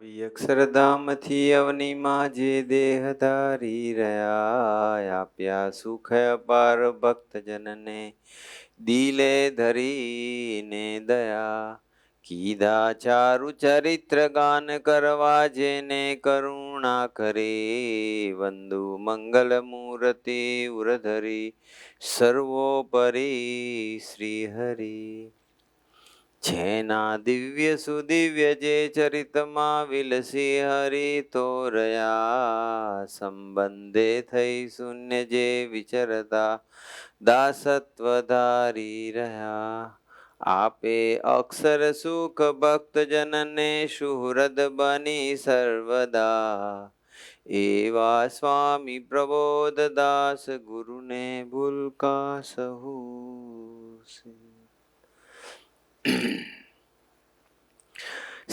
આવી અક્ષરધામથી અવનીમાં જે દેહ ધારી રહ્યા, આપ્યા સુખ અપાર ભક્તજનને દિલે ધરીને દયા. કીધા ચારુ ચરિત્ર ગાન કરવા, જેને કરુણા કરે વંદુ મંગલ મૂર્તિ ઉરધરી સર્વોપરી શ્રી હરિ. જેના દિવ્ય સુદિવ્ય જે ચરિતમાં વિલસી હરિ તોરયા, સંબંધે થઈ શૂન્ય જે વિચરતા દાસત્વ ધારી રહ્યા. આપે અક્ષર સુખ ભક્તજનને સુહૃદ બની સર્વદા, એવા સ્વામી પ્રબોધ દાસ ગુરુને ભૂલકા સહુ.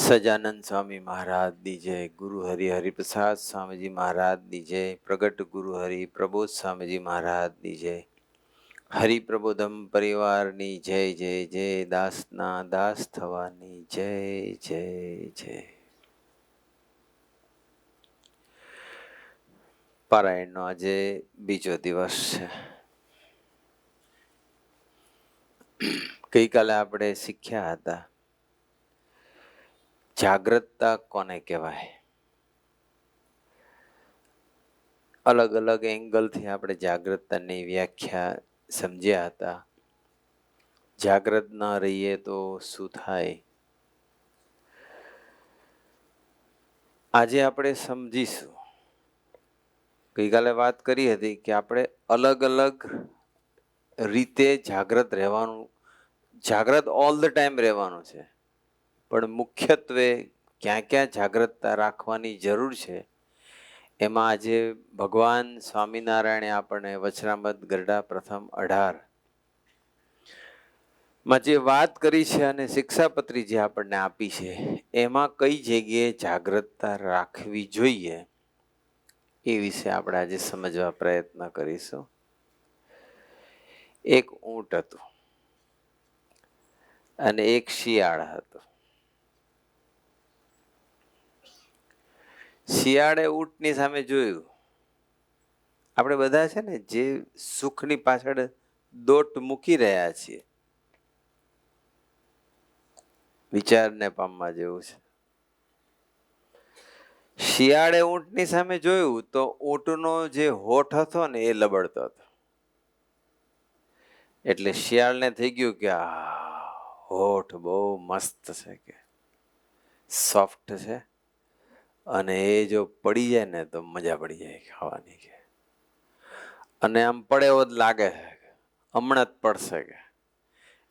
સજાનંદ સ્વામી મહારાજની જય, ગુરુ હરિ હરિપ્રસાદ સ્વામીજી મહારાજની જય, પ્રગટ ગુરુ હરિ પ્રબોધ સ્વામીજી મહારાજની જય, હરિપ્રબોધમ પરિવારની જય જય જય, દાસના દાસ થવાની જય જય જય. પારાયણનો આજે બીજો દિવસ છે. ગઈકાલે આપણે શીખ્યા હતા જાગ્રતતા કોને કહેવાય. અલગ અલગ એંગલથી આપણે જાગ્રતતાની વ્યાખ્યા સમજ્યા હતા. જાગ્રત ન રહીએ તો શું થાય, આજે આપણે સમજીશું. ગઈકાલે વાત કરી હતી કે આપણે અલગ અલગ રીતે જાગ્રત રહેવાનું, જાગ્રત ઓલ ધ ટાઈમ રહેવાનું છે, પણ મુખ્યત્વે ક્યાં ક્યાં જાગ્રતતા રાખવાની જરૂર છે, એમાં આજે ભગવાન સ્વામિનારાયણે આપણને વચનામૃત ગરડા પ્રથમ 18 માં જે વાત કરી છે અને શિક્ષાપત્રી જે આપણને આપી છે, એમાં કઈ જગ્યાએ જાગ્રતતા રાખવી જોઈએ એ વિશે આપણે આજે સમજવા પ્રયત્ન કરીશું. એક ઊંટ હતું અને એક શિયાળ હતો. શિયાળે ઊંટની સામે જોયું. આપણે બધા છે ને જે સુખની પાછળ દોટ મૂકી રહ્યા છીએ, વિચારને પામવા જેવું છે. શિયાળે ઊંટની સામે જોયું તો ઊંટનો જે હોઠ હતો ને એ લબડતો હતો. એટલે શિયાળને થઈ ગયું કે આ હોઠ બહુ મસ્ત છે, કે સોફ્ટ છે, અને એ જો પડી જાય ને તો મજા પડી જાય ખાવાની, કે અને આમ પડે એવો જ લાગે છે, હમણાં જ પડશે કે.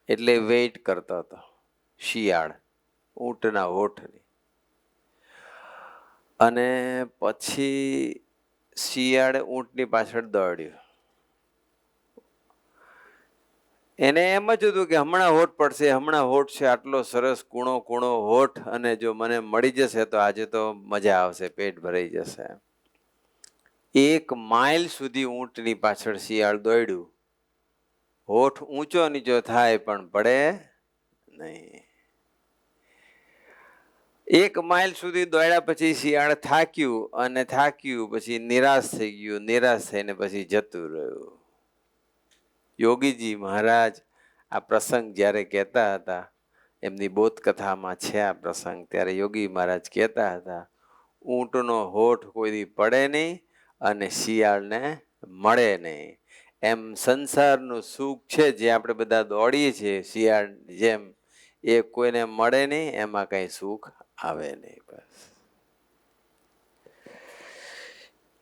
એટલે વેઇટ કરતો હતો શિયાળ ઊંટના હોઠની. અને પછી શિયાળે ઊંટની પાછળ દોડ્યું. એને એમ જ હતું કે હમણાં હોઠ પડશે, હમણાં હોઠ છે, આટલો સરસ કૂણો કૂણો હોઠ, અને જો મને મળી જશે તો આજે તો મજા આવશે, પેટ ભરાઈ જશે. 1 માઇલ સુધી ઊંટની પાછળ શિયાળ દોડ્યું. હોઠ ઊંચો નીચો થાય પણ પડે નહીં. 1 માઇલ સુધી દોડ્યા પછી શિયાળ થાક્યું, અને થાક્યું પછી નિરાશ થઈ ગયું, નિરાશ થઈને પછી જતું રહ્યું. યોગીજી મહારાજ આ પ્રસંગ જ્યારે કહેતા હતા, એમની બોધકથામાં છે આ પ્રસંગ, ત્યારે યોગી મહારાજ કહેતા હતા, ઊંટનો હોઠ કોઈ દી પડે નહીં અને શિયાળને મળે નહીં. એમ સંસારનું સુખ છે જે આપણે બધા દોડીએ છીએ શિયાળ જેમ, એ કોઈને મળે નહીં, એમાં કઈ સુખ આવે નહીં. બસ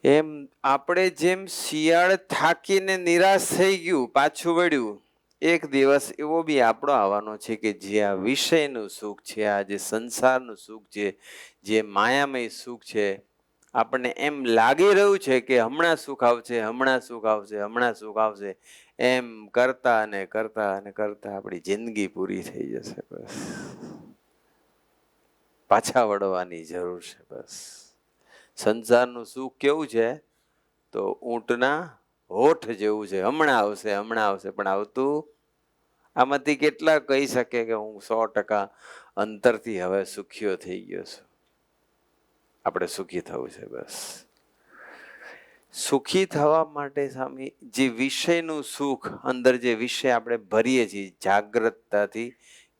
એમ આપણે જેમ શિયાળ થાકીને નિરાશ થઈ ગયું, પાછું વળ્યું, એક દિવસ એવો બી આપણો આવવાનો છે કે જે આ વિષયનું સુખ છે, આ જે સંસારનું સુખ છે, જે માયામય સુખ છે, આપણને એમ લાગી રહ્યું છે કે હમણાં સુખ આવશે, હમણાં સુખ આવશે, હમણાં સુખ આવશે, એમ કરતા અને કરતા અને કરતા આપણી જિંદગી પૂરી થઈ જશે. બસ પાછા વળવાની જરૂર છે. બસ સંસારનું સુખ કેવું છે તો ઊંટના હોઠ જેવું છે, હમણાં આવશે, હમણાં આવશે, પણ આવતું. આમાંથી કેટલા કહી શકે કે હું 100% અંતરથી હવે સુખ્યો થઈ ગયો છું? આપણે સુખી થવું છે. બસ સુખી થવા માટે સ્વામી જે વિષયનું સુખ, અંદર જે વિષય આપણે ભરીએ છીએ જાગ્રતતાથી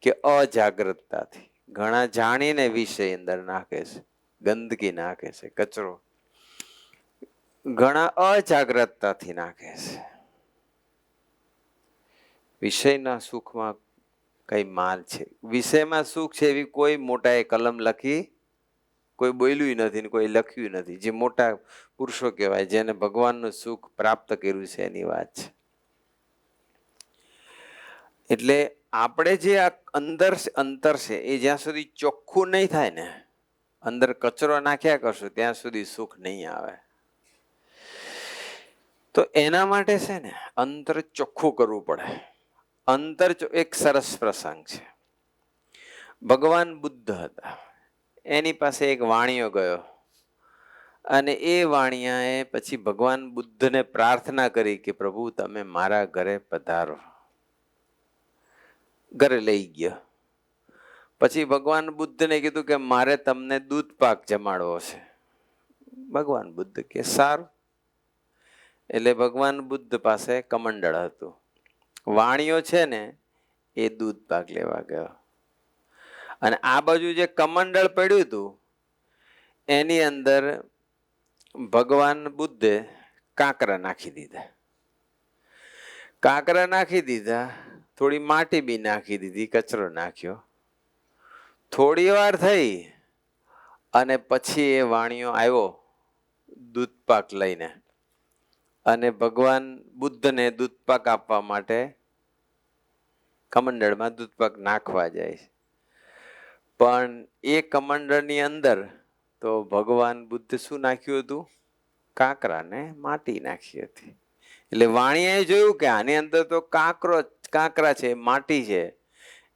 કે અજાગ્રતતાથી, ઘણા જાણીને વિષય અંદર નાખે છે, ગંદકી નાખે છે, કચરો, ઘણા અજાગ્રતતાથી નાખે છે. વિષયના સુખમાં કઈ માલ છે? વિષયમાં સુખ છે એવી કોઈ મોટાએ કલમ લખી, કોઈ બોલ્યું નથી ને કોઈ લખ્યું નથી. જે મોટા પુરુષો કહેવાય, જેને ભગવાનનું સુખ પ્રાપ્ત કર્યું છે એની વાત છે. એટલે આપણે જે આ અંતર છે એ જ્યાં સુધી ચોખ્ખું નહીં થાય ને, અંદર કચરો નાખ્યા કરશું ત્યાં સુધી સુખ નહીં આવે. તો એના માટે છે ને અંતર ચોખ્ખું કરવું પડે. અંતર એક સરસ પ્રસંગ છે. ભગવાન બુદ્ધ હતા, એની પાસે એક વાણિયો ગયો અને એ વાણિયાએ પછી ભગવાન બુદ્ધને પ્રાર્થના કરી કે પ્રભુ તમે મારા ઘરે પધારો. ઘરે લઈ ગયો. પછી ભગવાન બુદ્ધને કીધું કે મારે તમને દૂધ પાક જમાડવો છે. ભગવાન બુદ્ધ કે સારું. એટલે ભગવાન બુદ્ધ પાસે કમંડળ હતું. વાણિયો છે ને એ દૂધ પાક લેવા ગયો અને આ બાજુ જે કમંડળ પડ્યું હતું એની અંદર ભગવાન બુદ્ધે કાંકરા નાખી દીધા. કાંકરા નાખી દીધા, થોડી માટી બી નાખી દીધી, કચરો નાખ્યો. થોડી વાર થઈ અને પછી એ વાણિયો આવ્યો દૂધ પાક લઈને અને ભગવાન બુદ્ધને દૂધ પાક આપવા માટે કમંડળમાં દૂધ પાક નાખવા જાય છે. પણ એ કમંડળની અંદર તો ભગવાન બુદ્ધ શું નાખ્યું હતું? કાંકરા ને માટી નાખી હતી. એટલે વાણિયાએ જોયું કે આની અંદર તો કાંકરા છે, માટી છે.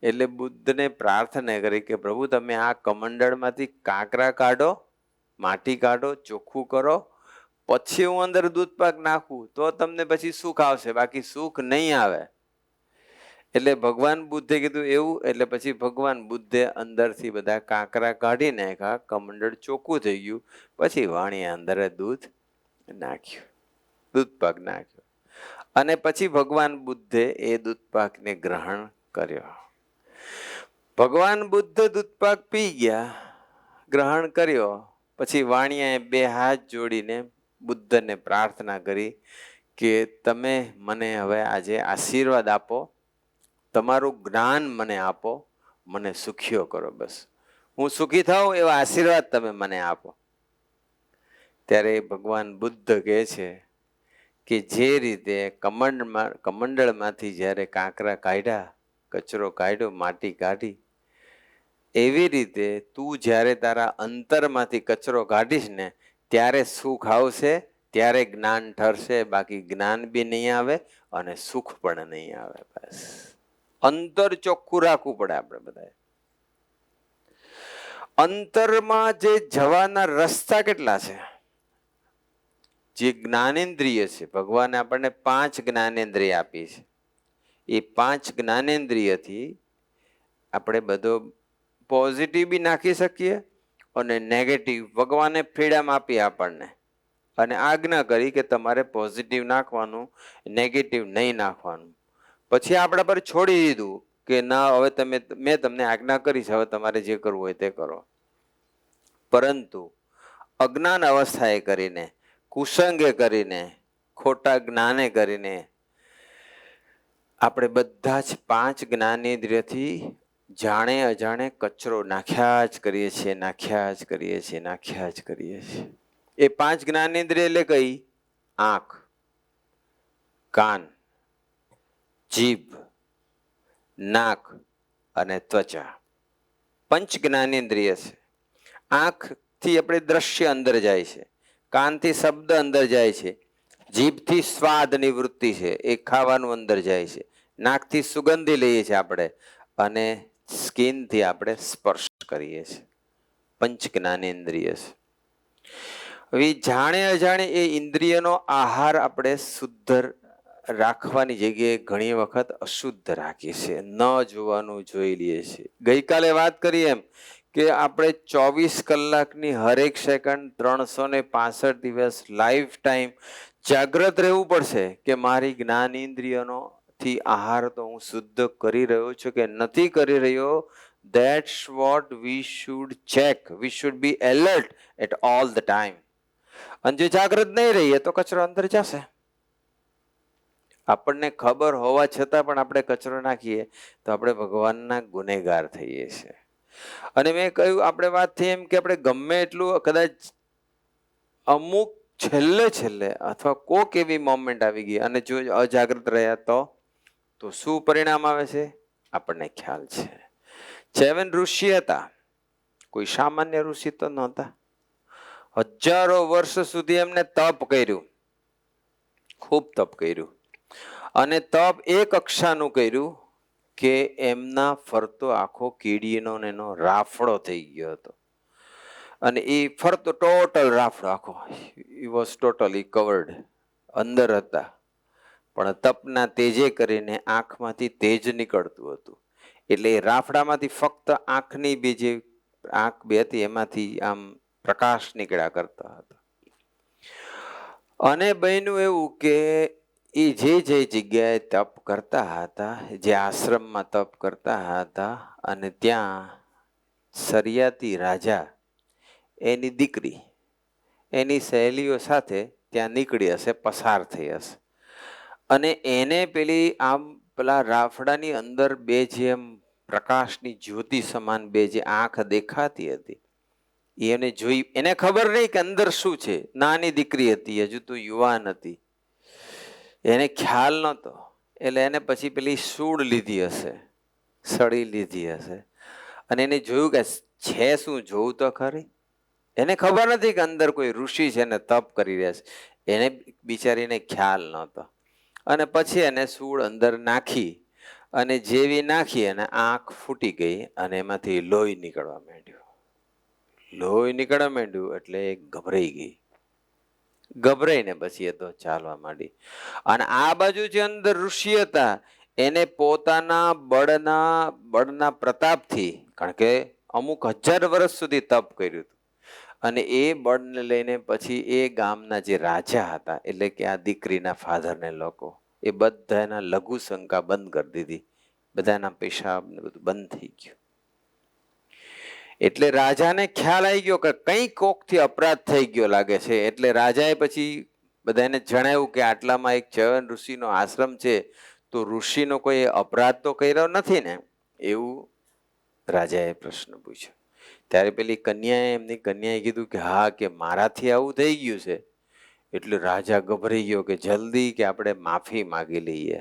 એટલે બુદ્ધને પ્રાર્થના કરી કે પ્રભુ તમે આ કમંડળમાંથી કાંકરા કાઢો, માટી કાઢો, ચોખ્ખું કરો, પછી હું અંદર દૂધ પાક નાખું તો તમને પછી સુખ આવશે, બાકી સુખ નહીં આવે. એટલે ભગવાન બુદ્ધે કીધું એવું. એટલે પછી ભગવાન બુદ્ધે અંદરથી બધા કાંકરા કાઢી નાખ્યા, કમંડળ ચોખ્ખું થઈ ગયું. પછી વાણિયા અંદર દૂધ નાખ્યું, દૂધ પાક નાખ્યો અને પછી ભગવાન બુદ્ધે એ દૂધ પાકને ગ્રહણ કર્યો. ભગવાન બુદ્ધ દૂધ પાક પી ગયા, ગ્રહણ કર્યો. પછી વાણિયાએ બે હાથ જોડીને બુદ્ધને પ્રાર્થના કરી કે તમે મને હવે આજે આશીર્વાદ આપો, તમારું જ્ઞાન મને આપો, મને સુખીઓ કરો. બસ હું સુખી થાઉં એવા આશીર્વાદ તમે મને આપો. ત્યારે ભગવાન બુદ્ધ કહે છે કે જે રીતે કમંડળમાંથી જ્યારે કાંકરા કાઢ્યા, કચરો કાઢ્યો, માટી કાઢી, એવી રીતે તું જ્યારે તારા અંતરમાંથી કચરો કાઢીશ ને ત્યારે સુખ આવશે, ત્યારે જ્ઞાન ઠરશે. બાકી જ્ઞાન બી નહીં આવે અને સુખ પણ નહીં આવે. બસ અંતર ચોખ્ખું રાખવું પડે આપણે બધાએ. અંતરમાં જે જવાના રસ્તા કેટલા છે? જે જ્ઞાનેન્દ્રિય છે, ભગવાને આપણને 5 જ્ઞાનેન્દ્રિય આપી છે. એ 5 જ્ઞાનેન્દ્રિયથી આપણે બધો પોઝિટિવ બી નાખી શકીએ અને નેગેટિવ. ભગવાને ફ્રીડમ આપી આપણને અને આજ્ઞા કરી કે તમારે પોઝિટિવ નાખવાનું, નેગેટિવ નહીં નાખવાનું. પછી આપણા પર છોડી દીધું કે ના હવે મેં તમને આજ્ઞા કરી છે, હવે તમારે જે કરવું હોય તે કરો. પરંતુ અજ્ઞાન અવસ્થાએ કરીને, કુસંગે કરીને, ખોટા જ્ઞાને કરીને આપણે બધા જ 5 જ્ઞાનેન્દ્રિયથી જાણે અજાણે કચરો નાખ્યા જ કરીએ છીએ, નાખ્યા જ કરીએ છીએ, નાખ્યા જ કરીએ છીએ. એ 5 જ્ઞાનેન્દ્રિય એટલે કઈ? આંખ, કાન, જીભ, નાક અને ત્વચા. 5 જ્ઞાનેન્દ્રિય છે. આંખથી આપણે દ્રશ્ય અંદર જાય છે, કાનથી શબ્દ અંદર જાય છે, જીભથી સ્વાદની વૃત્તિ છે, એ ખાવાનું અંદર જાય છે, નાકથી સુગંધી લઈએ છીએ આપણે અને સ્કિનથી આપણે સ્પર્શ કરીએ છીએ. 5 જ્ઞાનેન્દ્રિય છે. હવે જાણે અજાણે એ ઇન્દ્રિયનો આહાર આપણે શુદ્ધ રાખવાની જગ્યાએ ઘણી વખત અશુદ્ધ રાખીએ છીએ, ન જોવાનું જોઈ લઈએ છીએ. ગઈકાલે વાત કરી એમ કે આપણે 24 કલાકની હરેક સેકન્ડ 365 દિવસ લાઈફ ટાઈમ જાગ્રત રહેવું પડશે કે મારી જ્ઞાન ઇન્દ્રિયનો થી આહાર તો હું શુદ્ધ કરી રહ્યો છું કે નથી કરી રહ્યો. That's what we should check. We should be alert at all the time. અને જો જાગ્રત નહીં રહીએ તો કચરો અંદર જશે. આપણને ખબર હોવા છતાં પણ આપણે કચરો નાખીએ તો આપણે ભગવાનના ગુનેગાર થઈએ છીએ. અને મેં કહ્યું આપણે વાત થઈ એમ કે આપણે ગમે એટલું કદાચ અમુક છેલ્લે અથવા કોક એવી મોમેન્ટ આવી ગઈ અને જો અજાગ્રત રહ્યા તો શું પરિણામ આવે છે આપણને ખ્યાલ છે. 7 ઋષિ હતા, કોઈ સામાન્ય ઋષિ તો નહોતા. હજારો વર્ષ સુધી એમને તપ કર્યું, ખૂબ તપ કર્યું. અને તપ એ કક્ષાનું કર્યું કે એમના ફરતો આખો કીડીનો ને એનો રાફડો થઈ ગયો હતો. અને એ ફરતો ટોટલ રાફડો આખો ઈ વોઝ ટોટલી કવર્ડ, અંદર હતા. પણ તપના તેજે કરીને આંખમાંથી તેજ નીકળતું હતું. એટલે એ રાફડામાંથી ફક્ત આંખની જે આંખ બે હતી એમાંથી આમ પ્રકાશ નીકળ્યા કરતા હતા. અને બન્યું એવું કે એ જે જગ્યાએ તપ કરતા હતા, જે આશ્રમમાં તપ કરતા હતા, અને ત્યાં સરિયાતી રાજા એની દીકરી એની સહેલીઓ સાથે ત્યાં નીકળી હશે, પસાર થઈ હશે. અને એને પેલા રાફડાની અંદર બે જેમ પ્રકાશની જ્યોતિ સમાન બે જે આંખ દેખાતી હતી એને જોઈ. એને ખબર નહીં કે અંદર શું છે. નાની દીકરી હતી, હજુ તો યુવાન હતી, એને ખ્યાલ નહોતો. એટલે એને પછી પેલી સૂળ લીધી હશે, સળી લીધી હશે, અને એને જોયું કે છે શું, જોવું તો ખરી. એને ખબર નથી કે અંદર કોઈ ઋષિ છે ને તપ કરી રહ્યા છે. એને બિચારીને ખ્યાલ નહોતો. અને પછી એને સૂળ અંદર નાખી, અને જેવી નાખી અને આંખ ફૂટી ગઈ અને એમાંથી લોહી નીકળવા માંડ્યું. લોહી નીકળવા માંડ્યું એટલે એ ગભરાઈ ગઈ. ગભરાઈને પછી એ તો ચાલવા માંડી. અને આ બાજુ જે અંદર ઋષિ હતા એને પોતાના બળના પ્રતાપથી, કારણ કે અમુક 1000 વર્ષ સુધી તપ કર્યું હતું, અને એ બળને લઈને પછી એ ગામના જે રાજા હતા, એટલે કે આ દીકરીના ફાધરને લોકો, એ બધાના લઘુ શંકા બંધ કરી દીધી. બધાના પેશાબ ને બધું બંધ થઈ ગયું. એટલે રાજાને ખ્યાલ આવી ગયો કે કંઈ કોકથી અપરાધ થઈ ગયો લાગે છે. એટલે રાજાએ પછી બધાને જણાવ્યું કે આટલામાં એક ચ્યવન ઋષિનો આશ્રમ છે, તો ઋષિનો કોઈ અપરાધ તો કર્યો નથી ને, એવું રાજાએ પ્રશ્ન પૂછ્યો. ત્યારે પેલી એમની કન્યાએ કીધું કે હા, કે મારાથી આવું થઈ ગયું છે. એટલે રાજા ગભરાઈ ગયો કે જલ્દી કે આપણે માફી માગી લઈએ.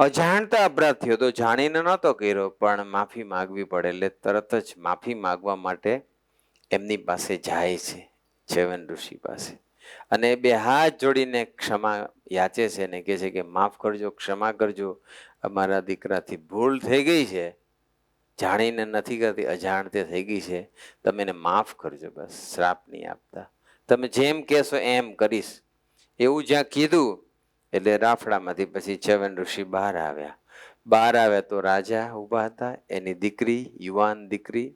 અજાણતા અપરાધ થયો તો, જાણીને નહોતો કર્યો, પણ માફી માગવી પડે. એટલે તરત જ માફી માગવા માટે એમની પાસે જાય છે, ચ્યવન ઋષિ પાસે. અને બે હાથ જોડીને ક્ષમા યાચે છે ને કહે છે કે માફ કરજો, ક્ષમા કરજો, અમારા દીકરાથી ભૂલ થઈ ગઈ છે, જાણીને નથી કરતી, અજાણતે થઈ ગઈ છે, તમે એને માફ કરજો, બસ શ્રાપ નહીં આપતા, તમે જેમ કહેશો એમ કરીશ. એવું જ્યાં કીધું એટલે રાફડામાંથી પછી ચ્યવન ઋષિ બહાર આવ્યા. તો રાજા ઊભા હતા, એની દીકરી, યુવાન દીકરી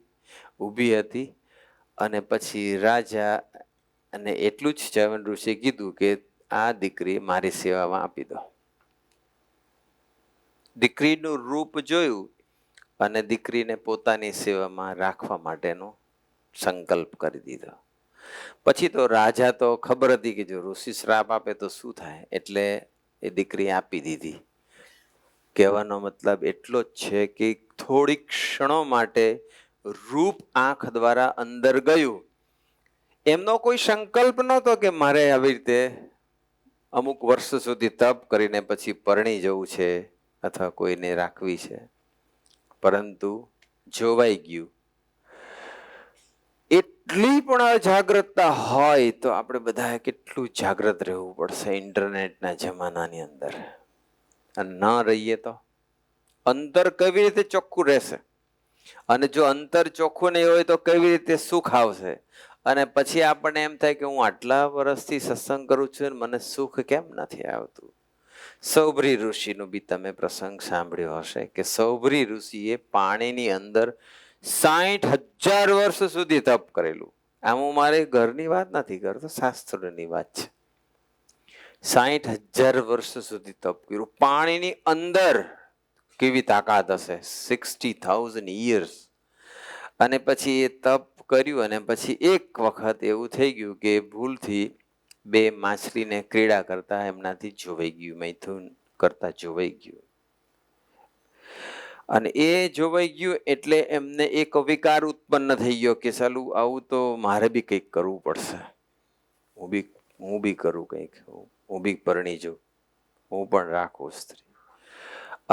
ઊભી હતી. અને પછી રાજા અને એટલું જ ચ્યવન ઋષિએ કીધું કે આ દીકરી મારી સેવામાં આપી દો. દીકરીનું રૂપ જોયું અને દીકરીને પોતાની સેવામાં રાખવા માટેનો સંકલ્પ કરી દીધો. પછી તો રાજા તો ખબર હતી કે જો ઋષિ શ્રાપ આપે તો શું થાય, એટલે એ દીકરી આપી દીધી. કહેવાનો મતલબ એટલો જ છે કે થોડીક ક્ષણો માટે રૂપ આંખ દ્વારા અંદર ગયું. એમનો કોઈ સંકલ્પ નહોતો કે મારે આવી રીતે અમુક વર્ષ સુધી તપ કરીને પછી પરણી જવું છે અથવા કોઈને રાખવી છે, પરંતુ જોવાઈ ગયું. એટલી પણ અજાગ્રતતા હોય તો આપણે બધાએ કેટલું જાગ્રત રહેવું પડશે ઇન્ટરનેટના જમાનાની અંદર. અને ન રહીએ તો અંતર કેવી રીતે ચોખ્ખું રહેશે? અને જો અંતર ચોખ્ખું નહીં હોય તો કેવી રીતે સુખ આવશે? અને પછી આપણને એમ થાય કે હું આટલા વર્ષથી સત્સંગ કરું છું મને સુખ કેમ નથી આવતું? સૌભરી ઋષિનું બી તમે પ્રસંગ સાંભળ્યો હશે કે સૌભરી ઋષિએ પાણીની અંદર 60,000 વર્ષ સુધી તપ કરેલું. આમ હું મારી ઘરની વાત નથી કરતો, શાસ્ત્રની વાત છે. 60,000 વર્ષ સુધી તપ કર્યું. પાણીની અંદર કેવી તાકાત હશે, 60,000 years. અને પછી એ તપ કર્યું અને પછી એક વખત એવું થઈ ગયું કે ભૂલથી બે માછલીને ક્રીડા કરતા એમનાથી જોવાઈ ગયું, મૈથુન કરતા જોવાઈ ગયું. અને એ જોવાઈ ગયું એટલે એમને એક વિકાર ઉત્પન્ન થઈ ગયો કે ચાલુ આવું તો મારે બી કંઈક કરવું પડશે, હું બી કરું કંઈક, હું બી પરણી જાઉં, હું પણ રાખું સ્ત્રી.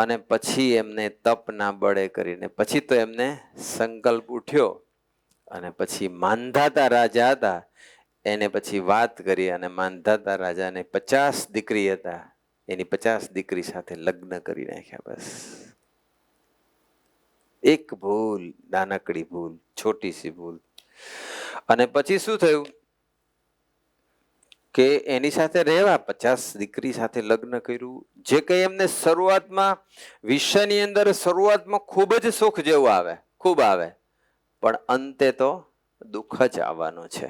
અને પછી એમને તપના બળે કરીને પછી તો એમને સંકલ્પ ઉઠ્યો અને પછી માંધાતા રાજા હતા એને પછી વાત કરી અને માંધાતા રાજાને 50 દીકરી હતા, એની 50 દીકરી સાથે લગ્ન કરી નાખ્યા. બસ એક ભૂલ, નાનકડી ભૂલ, છોટી સી ભૂલ. અને પછી શું થયું કે એની સાથે રહેવા, 50 દીકરી સાથે લગ્ન કર્યું. જે કંઈ એમને શરૂઆતમાં વિશ્વની અંદર શરૂઆતમાં ખૂબ જ સુખ જેવું આવે, ખૂબ આવે, પણ અંતે તો દુઃખ જ આવવાનું છે.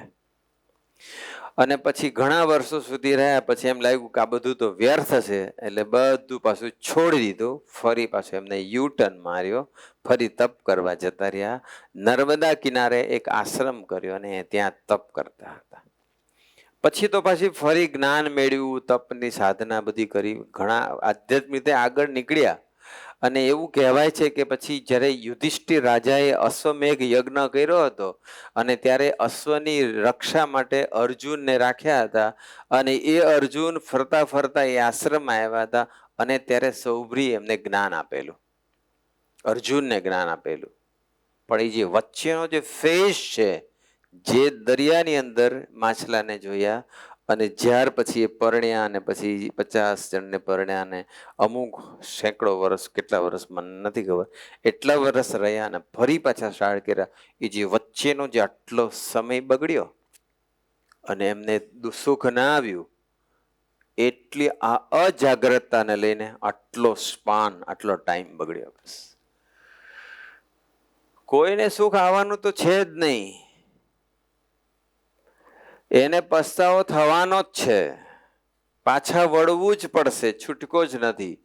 અને પછી ઘણા વર્ષો સુધી રહ્યા પછી એમ લાગ્યું કે આ બધું તો વ્યર્થ છે, એટલે બધું પાછું છોડી દીધું. ફરી પાછું એમને યુટર્ન માર્યો, ફરી તપ કરવા જતા રહ્યા. નર્મદા કિનારે એક આશ્રમ કર્યો અને ત્યાં તપ કરતા હતા. પછી તો પાછી ફરી જ્ઞાન મેળવ્યું, તપની સાધના બધી કરી, ઘણા આધ્યાત્મિક રીતે આગળ નીકળ્યા. અને એવું કહેવાય છે કે પછી જ્યારે યુધિષ્ઠિર રાજાએ અશ્વમેઘ યજ્ઞ કર્યો હતો અને ત્યારે અશ્વની રક્ષા માટે અર્જુનને રાખ્યા હતા અને એ અર્જુન ફરતા ફરતા એ આશ્રમમાં આવ્યા હતા અને ત્યારે સૌભરી એમને જ્ઞાન આપેલું, અર્જુનને જ્ઞાન આપેલું. પણ એ જે વચ્ચેનો જે ફેઝ છે, જે દરિયાની અંદર માછલાને જોયા અને જ્યાર પછી એ પરણ્યા અને પછી 50 જણને પરણ્યા અને અમુક સેંકડો વર્ષ, કેટલા વર્ષ મને નથી ખબર, એટલા વર્ષ રહ્યા અને ફરી પાછા સ્ટાર્ટ કર્યા. એ જે વચ્ચેનો જે આટલો સમય બગડ્યો અને એમને સુખ ના આવ્યું, એટલી આ અજાગ્રતતાને લઈને આટલો સ્પાન, આટલો ટાઈમ બગડ્યો. બસ કોઈને સુખ આવવાનું તો છે જ નહીં, એને પસ્તાવો થવાનો જ છે, પાછા વળવું જ પડશે, છૂટકો જ નથી.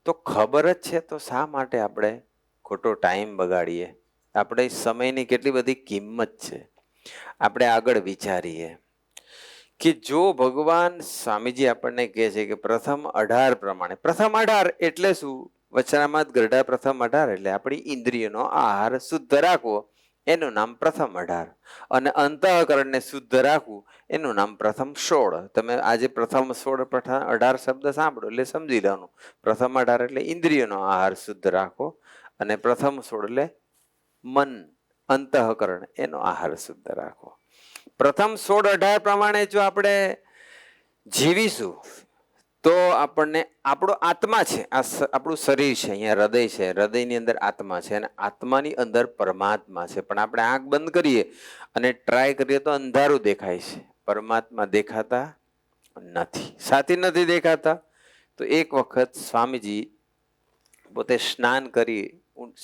તો ખબર જ છે તો શા માટે આપણે ખોટો ટાઈમ બગાડીએ? આપણે સમયની કેટલી બધી કિંમત છે. આપણે આગળ વિચારીએ કે જો ભગવાન સ્વામીજી આપણને કહે છે કે પ્રથમ 18 પ્રમાણે, પ્રથમ 18 એટલે શું? વચનામૃત ગરડા પ્રથમ 18 એટલે આપણી ઇન્દ્રિયનો આહાર શુદ્ધ રાખવો, એનું નામ પ્રથમ 18. અને અંતઃકરણને શુદ્ધ રાખવું એનું નામ પ્રથમ 16. તમે આજે પ્રથમ 16 પ્રથમ 18 શબ્દ સાંભળો એટલે સમજી લેવાનું. પ્રથમ 18 એટલે ઇન્દ્રિયનો આહાર શુદ્ધ રાખો અને પ્રથમ 16 એટલે મન, અંતઃકરણ, એનો આહાર શુદ્ધ રાખો. પ્રથમ 16-18 પ્રમાણે જો આપણે જીવીશું તો આપણને આપણો આત્મા છે, આ આપણું શરીર છે, અહીંયા હૃદય છે, હૃદયની અંદર આત્મા છે અને આત્માની અંદર પરમાત્મા છે. પણ આપણે આંખ બંધ કરીએ અને ટ્રાય કરીએ તો અંધારું દેખાય છે, પરમાત્મા દેખાતા નથી. સાથી નથી દેખાતા. તો એક વખત સ્વામીજી પોતે સ્નાન કરી,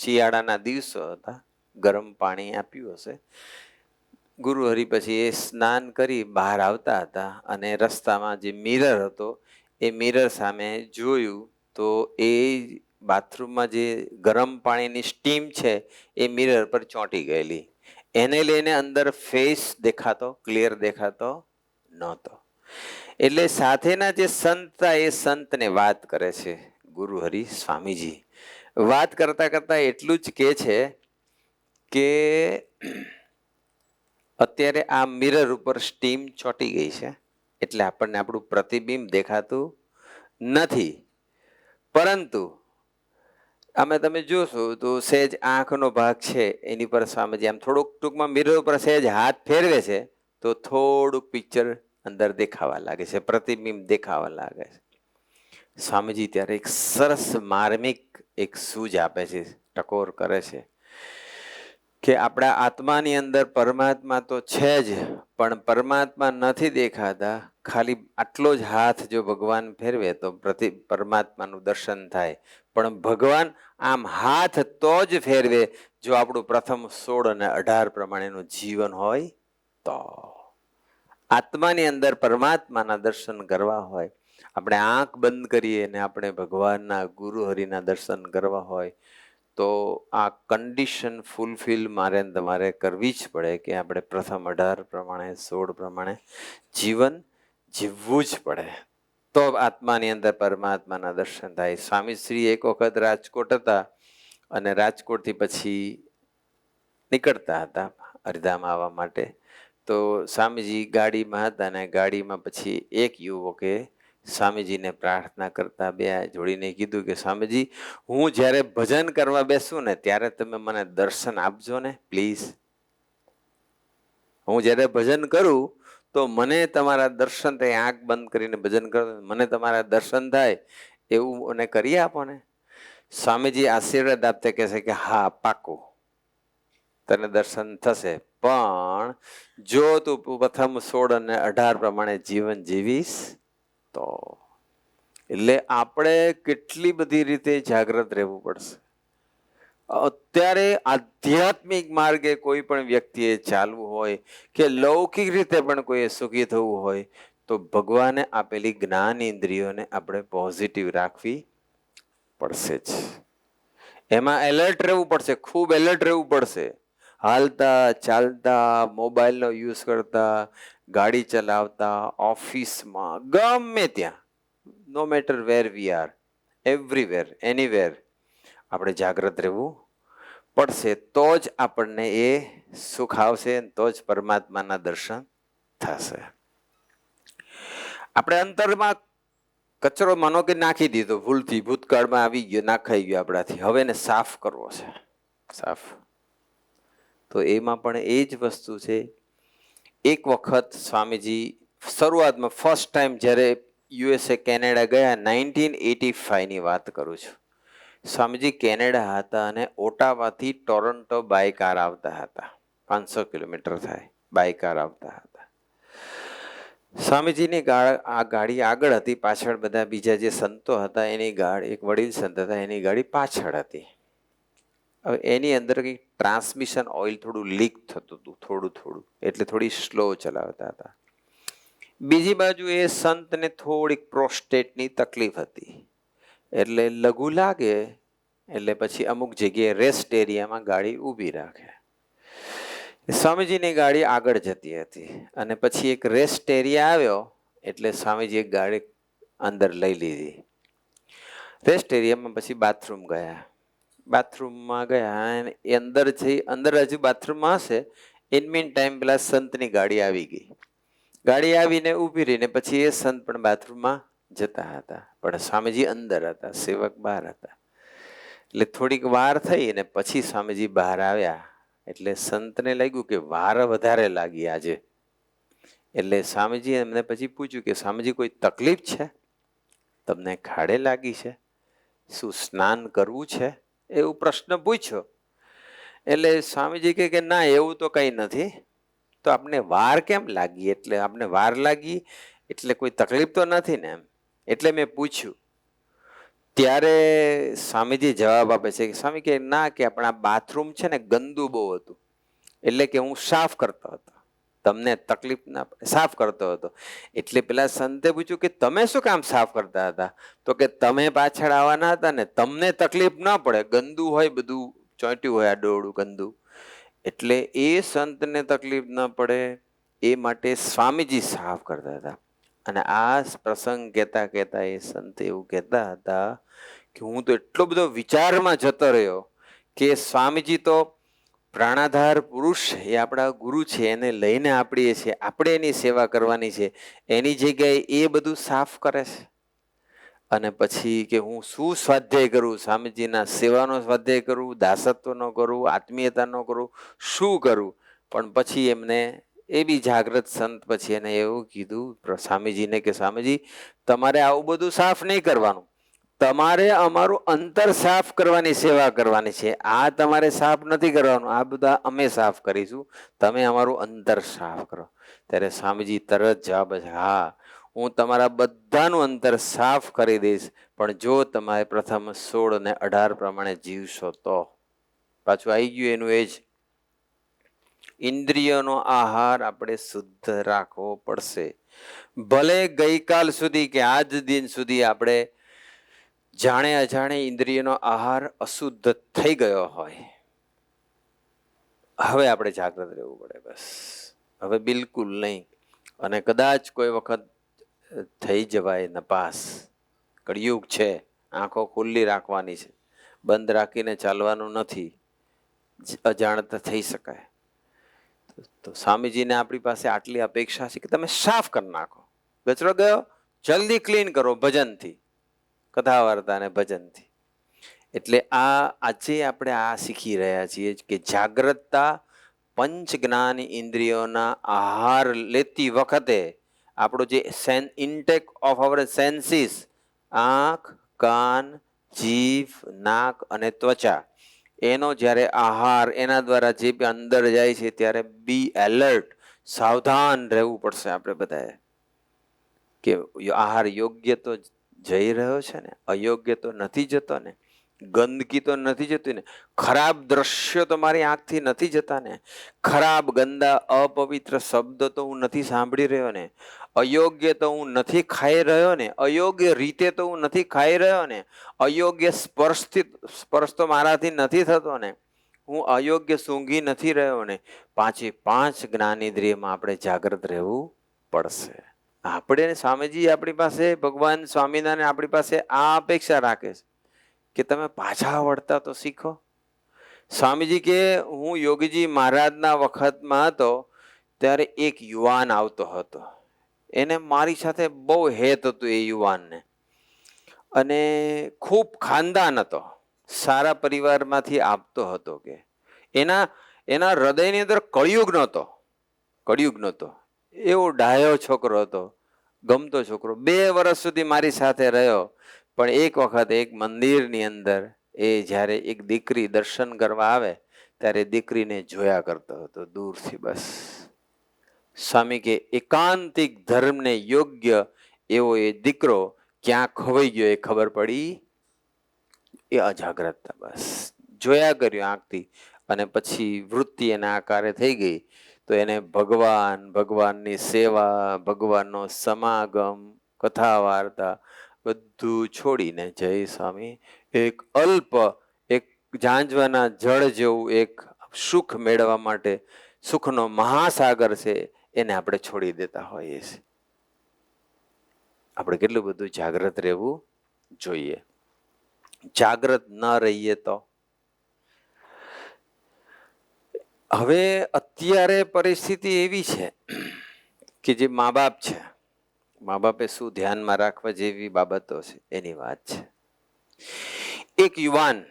શિયાળાના દિવસો હતા, ગરમ પાણી આપ્યું હશે, ગુરુ હરિ પછી એ સ્નાન કરી બહાર આવતા હતા અને રસ્તામાં જે મિરર હતો એ મિરર સામે જોયું તો એ બાથરૂમમાં જે ગરમ પાણીની સ્ટીમ છે એ મિરર પર ચોંટી ગયેલી. એને લઈને અંદર ફેસ દેખાતો, ક્લિયર દેખાતો નહોતો. એટલે સાથેના જે સંત હતા એ સંતને વાત કરે છે. ગુરુ હરિ સ્વામીજી વાત કરતા કરતા એટલું જ કહે છે કે અત્યારે આ મિરર ઉપર સ્ટીમ ચોંટી ગઈ છે એટલે આપણને આપણું પ્રતિબિંબ દેખાતું નથી. પરંતુ અમે તમે જોશો તો સહેજ આંખનો ભાગ છે એની પર સ્વામીજી આમ થોડુંક ટૂંકમાં મિરર ઉપર સહેજ હાથ ફેરવે છે તો થોડુંક પિક્ચર અંદર દેખાવા લાગે છે, પ્રતિબિંબ દેખાવા લાગે છે. સ્વામીજી ત્યારે એક સરસ માર્મિક એક સૂઝ આપે છે, ટકોર કરે છે કે આપણા આત્માની અંદર પરમાત્મા તો છે જ, પણ પરમાત્મા નથી દેખાતા. ખાલી આટલો જ હાથ જો ભગવાન ફેરવે તો પરમાત્માનું દર્શન થાય. પણ ભગવાન આમ હાથ તો જ ફેરવે જો આપણું પ્રથમ 16 અને 18 પ્રમાણેનું જીવન હોય તો. આત્માની અંદર પરમાત્માના દર્શન કરવા હોય, આપણે આંખ બંધ કરીએ ને આપણે ભગવાનના ગુરુ હરિના દર્શન કરવા હોય તો આ કન્ડિશન ફૂલફિલ મારે તમારે કરવી જ પડે કે આપણે પ્રથમ 18 પ્રમાણે 16 પ્રમાણે જીવન જીવવું જ પડે. તો આત્માની અંદર પરમાત્માના દર્શન થાય. સ્વામીશ્રી એક વખત રાજકોટ હતા અને રાજકોટથી પછી નીકળતા હતા હરિધામ આવવા માટે. તો સ્વામીજી ગાડીમાં હતા અને ગાડીમાં પછી એક યુવકે સ્વામીજીને પ્રાર્થના કરતા બે જોડીને કીધું કે સ્વામીજી, હું જ્યારે ભજન કરવા બેસું ને ત્યારે તમે મને દર્શન આપજો ને પ્લીઝ. હું જ્યારે ભજન કરું તો મને તમારા દર્શન થાય, આંખ બંધ કરીને ભજન કરો મને તમારા દર્શન થાય એવું મને કરી આપો ને. સ્વામીજી આશીર્વાદ આપતે કહે છે કે હા પાકું તને દર્શન થશે, પણ જો તું પ્રથમ 16 અને 18 પ્રમાણે જીવન જીવીશ તો. એટલે આપણે કેટલી બધી રીતે જાગૃત રહેવું પડશે. અત્યારે આધ્યાત્મિક માર્ગે કોઈ પણ વ્યક્તિએ ચાલવું હોય કે લૌકિક રીતે પણ કોઈએ સુખી થવું હોય તો ભગવાને આપેલી જ્ઞાન ઇન્દ્રિયોને આપણે પોઝિટિવ રાખવી પડશે જ. એમાં એલર્ટ રહેવું પડશે, ખૂબ એલર્ટ રહેવું પડશે. હાલતા ચાલતા, મોબાઈલનો યુઝ કરતા, ગાડી ચલાવતા, ઓફિસમાં, ગમે ત્યાં, no matter where we are, everywhere, anywhere આપણે જાગૃત રહેવું પડશે. તો જ આપણને એ સુખ આવશે, તો જ પરમાત્માના દર્શન થશે. આપણે અંતરમાં કચરો માનો કે નાખી દીધો ભૂલથી, ભૂતકાળમાં આવી ગયો, નાખાઈ ગયો આપણાથી, હવે એને સાફ કરવો છે. સાફ તો એમાં પણ એ જ વસ્તુ છે. એક વખત સ્વામીજી શરૂઆતમાં ફર્સ્ટ ટાઈમ જ્યારે USA કેનેડા ગયા, 1985ની વાત કરું છું. સ્વામીજી કેનેડા હતા અને ઓટાવાથી ટોરન્ટો બાય કાર આવતા હતા. 500 કિલોમીટર થાય, બાય કાર આવતા હતા. સ્વામીજીની આ ગાડી આગળ હતી, પાછળ બધા બીજા જે સંતો હતા એની ગાડી, એક વડીલ સંત હતા એની ગાડી પાછળ હતી. હવે એની અંદર કંઈક ટ્રાન્સમિશન ઓઇલ થોડું લીક થતું હતું, થોડું, એટલે થોડી સ્લો ચલાવતા હતા. બીજી બાજુ એ સંતને થોડીક પ્રોસ્ટેટની તકલીફ હતી, એટલે લઘુ લાગે એટલે પછી અમુક જગ્યાએ રેસ્ટ એરિયામાં ગાડી ઊભી રાખે. સ્વામીજીની ગાડી આગળ જતી હતી અને પછી એક રેસ્ટ એરિયા આવ્યો એટલે સ્વામીજીએ ગાડી અંદર લઈ લીધી. રેસ્ટ એરિયામાં પછી બાથરૂમ ગયા. બાથરૂમમાં ગયા અને અંદર હજુ બાથરૂમમાં હશે ઇન મીન ટાઈમ પેલા સંતની ગાડી આવી ગઈ. ગાડી આવીને ઊભી રહીને પછી એ સંત પણ બાથરૂમમાં જતા હતા, પણ સ્વામીજી અંદર હતા, સેવક બહાર હતા. એટલે થોડીક વાર થઈ અને પછી સ્વામીજી બહાર આવ્યા. એટલે સંતને લાગ્યું કે વાર વધારે લાગી આજે. એટલે સ્વામીજી એમને પછી પૂછ્યું કે સ્વામીજી કોઈ તકલીફ છે, તમને ખાડે લાગી છે, શું સ્નાન કરવું છે, એવું પ્રશ્ન પૂછ્યો. એટલે સ્વામીજી કહે કે ના એવું તો કંઈ નથી. તો આપને વાર કેમ લાગી? એટલે આપને વાર લાગી એટલે કોઈ તકલીફ તો નથી ને એમ, એટલે મેં પૂછ્યું. ત્યારે સ્વામીજી જવાબ આપે છે કે સ્વામી કે ના, કે આપણા બાથરૂમ છે ને ગંદુ બહુ હતું, એટલે કે હું સાફ કરતો હતો, તમને તકલીફ ના પડે, સાફ કરતો હતો. એટલે પેલા સંતે પૂછ્યું કે તમે શું કામ સાફ કરતા હતા? તો કે તમે પાછળ આવવાના હતા ને, તમને તકલીફ ના પડે, ગંદુ હોય બધું, ચોંટ્યું હોય આડોડું ગંદુ, એટલે એ સંતને તકલીફ ના પડે એ માટે સ્વામીજી સાફ કરતા હતા. અને આ પ્રસંગ કહેતા કહેતા એ સંત એવું કહેતા હતા કે હું તો એટલો બધો વિચારમાં જતો રહ્યો કે સ્વામીજી તો પ્રાણાધાર પુરુષ, એ આપણા ગુરુ છે, એને લઈને આપીએ છીએ, આપણે એની સેવા કરવાની છે, એની જગ્યાએ એ બધું સાફ કરે છે. અને પછી કે હું શું સ્વાધ્યાય કરું, સ્વામીજીના સેવાનો સ્વાધ્યાય કરું, દાસત્વનો કરું, આત્મીયતાનો કરું, શું કરું? પણ પછી એમને એ બી જાગૃત સંત પછી એને એવું કીધું સ્વામીજીને કે સ્વામીજી તમારે આવું બધું સાફ નહીં કરવાનું, તમારે અમારું અંતર સાફ કરવાની સેવા કરવાની છે. આ તમારે સાફ નથી કરવાનું, આ બધા અમે સાફ કરીશું, તમે અમારું અંતર સાફ કરો. ત્યારે સ્વામીજી તરત જવાબ છે, હા હું તમારા બધાનું અંતર સાફ કરી દઈશ, પણ જો તમારે પ્રથમ 16 અને 18 પ્રમાણે જીવશો તો. પાછું આવી ગયું એનું એ જ, ઇન્દ્રિયોનો આહાર આપણે શુદ્ધ રાખવો પડશે. ભલે ગઈકાલ સુધી કે આજ દિન સુધી આપણે જાણે અજાણે ઇન્દ્રિયનો આહાર અશુદ્ધ થઈ ગયો હોય, હવે આપણે જાગૃત રહેવું પડે. બસ હવે બિલકુલ નહીં. અને કદાચ કોઈ વખત થઈ જવાય નપાસ, કળિયુગ છે, આંખો ખુલ્લી રાખવાની છે, બંધ રાખીને ચાલવાનું નથી, અજાણતા થઈ શકાય. તો સ્વામીજીને આપણી પાસે આટલી અપેક્ષા છે કે તમે સાફ કરી નાખો. કચરો ગયો જલ્દી ક્લીન કરો ભજનથી, કથા વાર્તા અને ભજનથી. એટલે આજે આપણે આ શીખી રહ્યા છીએ કે જાગ્રતતા પંચ જ્ઞાન ઇન્દ્રિયોના આહાર લેતી વખતે આપણો જે ઇન્ટેક ઓફ અવર સેન્સીસ, આંખ, કાન, જીભ, નાક અને ત્વચા, એનો જ્યારે આહાર એના દ્વારા જે અંદર જાય છે ત્યારે બી એલર્ટ, સાવધાન રહેવું પડશે આપણે બધાએ કે આહાર યોગ્ય તો જઈ રહ્યો છે ને, અયોગ્ય તો નથી જતો ને, ગંદકી તો નથી જતી ને, ખરાબ દ્રશ્યો તો મારી આંખથી નથી જતા ને, ખરાબ ગંદા અપવિત્ર શબ્દ તો હું નથી સાંભળી રહ્યો ને, અયોગ્ય તો હું નથી ખાઈ રહ્યો ને, અયોગ્ય રીતે તો હું નથી ખાઈ રહ્યો ને, અયોગ્ય સ્પર્શ તો મારાથી નથી થતો ને, હું અયોગ્ય સૂંઘી નથી રહ્યો ને. 5 જ્ઞાનેન્દ્રિયમાં આપણે જાગૃત રહેવું પડશે. આપણે સ્વામીજી આપણી પાસે, ભગવાન સ્વામિનારાયણ આપણી પાસે આ અપેક્ષા રાખે છે કે તમે પાછા વળતા તો શીખો. સ્વામીજી કે હું યોગીજી મહારાજના વખતમાં હતો ત્યારે એક યુવાન આવતો હતો, એને મારી સાથે બહુ હેત હતું એ યુવાનને, અને ખૂબ ખાનદાન હતો, સારા પરિવારમાંથી આપતો હતો, કે એના હૃદયની અંદર કળિયુગ નહોતો, એવો ડાયો છોકરો હતો, ગમતો છોકરો. 2 વર્ષ સુધી મારી સાથે રહ્યો. પણ એક વખત એક મંદિરની અંદર એ જ્યારે એક દીકરી દર્શન કરવા આવે ત્યારે દીકરીને જોયા કરતો હતો દૂરથી. બસ સ્વામી કે એકાંતિક ધર્મને યોગ્ય એવો એ દીકરો ક્યાં ખોવાઈ ગયો એ ખબર પડી, એ અજાગ્રતતા. બસ જોયા કર્યું આંખથી, અને પછી વૃત્તિ એના આકારે થઈ ગઈ. તો એને ભગવાનની સેવા, ભગવાનનો સમાગમ, કથા વાર્તા બધું છોડીને જય સ્વામી એક ઝાંઝવાના જળ જેવું એક સુખ મેળવવા માટે, સુખનો મહાસાગર છે, એને આપણે છોડી દેતા હોઈએ છીએ. આપણે કેટલું બધું જાગ્રત રહેવું જોઈએ. જાગ્રત ન રહીએ તો. હવે અત્યારે પરિસ્થિતિ એવી છે કે જે મા બાપ છે, મા બાપે શું ધ્યાનમાં રાખવા જેવી બાબતો છે એની વાત છે. એક યુવાન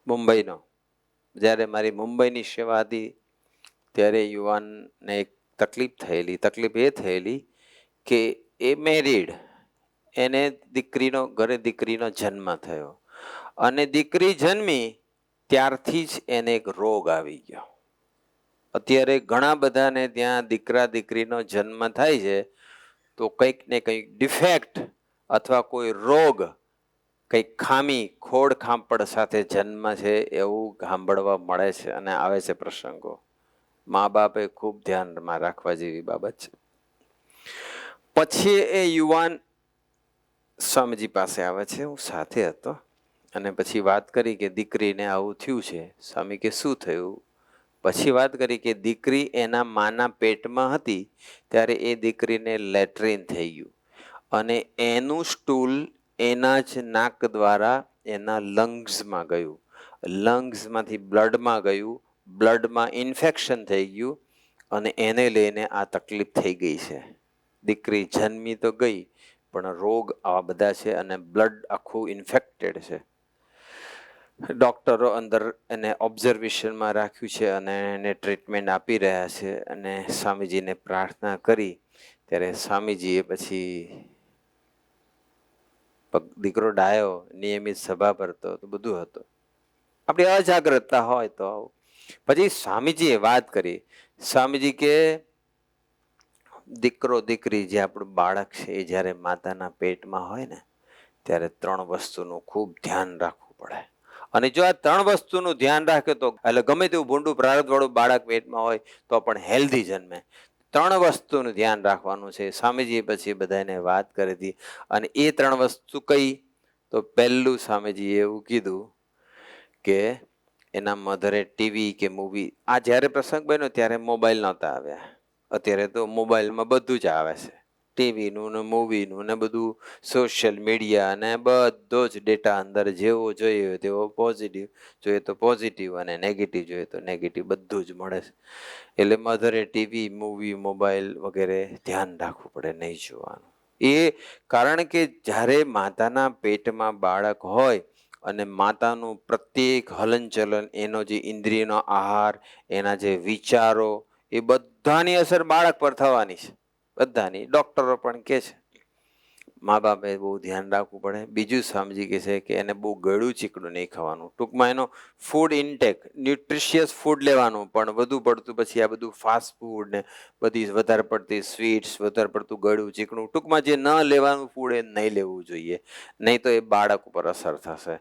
મુંબઈનો, જ્યારે મારી મુંબઈની સેવા હતી ત્યારે યુવાનને એક તકલીફ એ થયેલી કે એ મેરીડ, એને ઘરે દીકરીનો જન્મ થયો, અને દીકરી જન્મી ત્યારથી જ એને એક રોગ આવી ગયો. અત્યારે ઘણા બધાને ત્યાં દીકરા દીકરીનો જન્મ થાય છે તો કંઈક ને કંઈક ડિફેક્ટ અથવા કોઈ રોગ, કંઈક ખામી, ખોડ ખાંપડ સાથે જન્મ છે એવું સાંભળવા મળે છે અને આવે છે પ્રસંગો. મા બાપે ખૂબ ધ્યાનમાં રાખવા જેવી બાબત છે. પછી એ યુવાન સ્વામીજી પાસે આવે છે, હું સાથે હતો, અને પછી વાત કરી કે દીકરીને આવું થયું છે. સ્વામી કે શું થયું? પછી વાત કરી કે દીકરી એના માના પેટમાં હતી ત્યારે એ દીકરીને લેટ્રિન થઈ ગયું, અને એનું સ્ટૂલ એના જ નાક દ્વારા એના લંગ્સમાં ગયું, લંગ્સમાંથી બ્લડમાં ગયું, બ્લડમાં ઇન્ફેક્શન થઈ ગયું, અને એને લઈને આ તકલીફ થઈ ગઈ છે. દીકરી જન્મી તો ગઈ, પણ રોગ આવા બધા છે અને બ્લડ આખું ઇન્ફેક્ટેડ છે. ડૉક્ટરો અંદર એને ઓબ્ઝર્વેશનમાં રાખ્યું છે અને એને ટ્રીટમેન્ટ આપી રહ્યા છે. અને સ્વામીજીને પ્રાર્થના કરી ત્યારે સ્વામીજીએ પછી દીકરો ડાયો, નિયમિત સભા ભરતો, તો બધું હતું. આપણી અજાગ્રતતા હોય તો. પછી સ્વામીજીએ વાત કરી. સ્વામીજી કે દીકરો દીકરી જે આપણું બાળક છે એ જ્યારે માતાના પેટમાં હોય ને ત્યારે 3 વસ્તુનું ખૂબ ધ્યાન રાખવું પડે. અને જો આ 3 વસ્તુનું ધ્યાન રાખે તો એટલે ગમે તેવું ભૂંડું પ્રારબ્ધવાળું બાળક પેટમાં હોય તો પણ હેલ્ધી જન્મે. 3 વસ્તુનું ધ્યાન રાખવાનું છે. સ્વામીજીએ પછી બધાને વાત કરી હતી. અને એ 3 વસ્તુ કઈ? તો પહેલું સ્વામીજીએ એવું કીધું કે એના મધરે ટીવી કે મૂવી, આ જ્યારે પ્રસંગ બન્યો ત્યારે મોબાઈલ નહોતા આવ્યા. અત્યારે તો મોબાઈલમાં બધું જ આવે છે, ટીવીનું ને મૂવીનું ને બધું, સોશિયલ મીડિયા ને બધો જ ડેટા અંદર જેવો જોઈએ તેવો પોઝિટિવ જોઈએ તો પોઝિટિવ અને નેગેટિવ જોઈએ તો નેગેટિવ બધું જ મળે છે. એટલે મધરે ટીવી, મૂવી, મોબાઈલ વગેરે ધ્યાન રાખવું પડે, નહીં જોવાનું. એ કારણ કે જ્યારે માતાના પેટમાં બાળક હોય અને માતાનું પ્રત્યેક હલનચલન, એનો જે ઇન્દ્રિયનો આહાર, એના જે વિચારો, એ બધાની અસર બાળક પર થવાની છે. બધાની. ડોક્ટરો પણ કહે છે. મા બાપે બહુ ધ્યાન રાખવું પડે. બીજું સ્વામીજી કહે છે કે એને બહુ ગળ્યું ચીકણું નહીં ખાવાનું. ટૂંકમાં એનો ફૂડ ઇન્ટેક, ન્યુટ્રિશિયસ ફૂડ લેવાનું, પણ વધુ પડતું પછી આ બધું ફાસ્ટ ફૂડ ને બધી વધારે પડતી સ્વીટ્સ, વધારે પડતું ગળ્યું ચીકણું, ટૂંકમાં જે ન લેવાનું ફૂડ એ નહીં લેવું જોઈએ, નહીં તો એ બાળક ઉપર અસર થશે.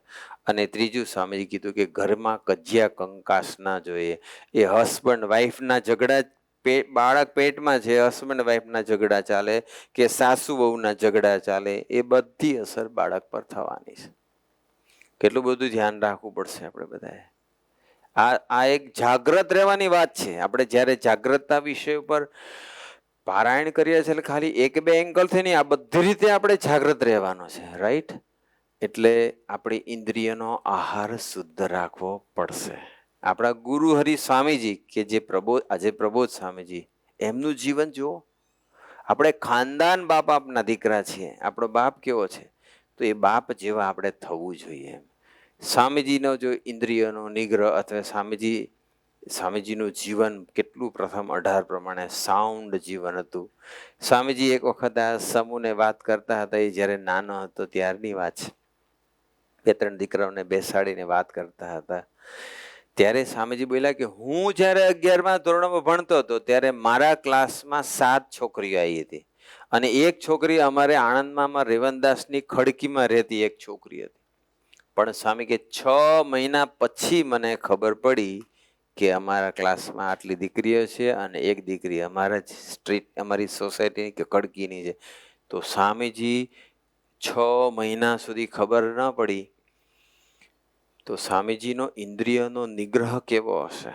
અને ત્રીજું સ્વામીજી કીધું કે ઘરમાં કજિયા કંકાસ ના જોઈએ. એ હસબન્ડ વાઈફના ઝઘડા, બાળક પેટમાં છે, હસબન્ડ વાઈફના ઝઘડા ચાલે કે સાસુ વહુના ઝઘડા ચાલે, એ બધી અસર બાળક પર થવાની છે. કેટલું બધું ધ્યાન રાખવું પડશે આપણે બધાએ. આ એક જાગ્રત રહેવાની વાત છે. આપણે જ્યારે જાગ્રતતા વિષય ઉપર પારાયણ કરીએ છીએ એટલે ખાલી 1-2 એંગલથી નહીં, આ બધી રીતે આપણે જાગ્રત રહેવાનો છે, રાઈટ? એટલે આપણી ઇન્દ્રિયનો આહાર શુદ્ધ રાખવો પડશે. આપણા ગુરુ હરિ સ્વામીજી કે જે આજે પ્રબોધ સ્વામીજી, એમનું જીવન જુઓ. આપણે ખાનદાન બાપના દીકરા છીએ. આપણો બાપ કેવો છે તો એ બાપ જેવા આપણે થવું જોઈએ. સ્વામીજીનો જો ઇન્દ્રિયનો નિગ્રહ અથવા સ્વામીજીનું જીવન કેટલું પ્રથમ 18 પ્રમાણે સાઉન્ડ જીવન હતું. સ્વામીજી એક વખત આ સમૂહને વાત કરતા હતા, એ જ્યારે નાનો હતો ત્યારની વાત છે. 2-3 દીકરાઓને બેસાડીને વાત કરતા હતા. ત્યારે સ્વામીજી બોલ્યા કે હું જ્યારે 11મા ધોરણમાં ભણતો હતો ત્યારે મારા ક્લાસમાં 7 છોકરીઓ આવી હતી. અને એક છોકરી અમારે આણંદમાં રેવનદાસની ખડકીમાં રહેતી એક છોકરી હતી. પણ સ્વામી કે 6 મહિના પછી મને ખબર પડી કે અમારા ક્લાસમાં આટલી દીકરીઓ છે અને એક દીકરી અમારા જ સ્ટ્રીટ, અમારી સોસાયટીની કે ખડકીની છે. તો સ્વામીજી 6 મહિના સુધી ખબર ન પડી તો સ્વામીજીનો ઇન્દ્રિયનો નિગ્રહ કેવો હશે,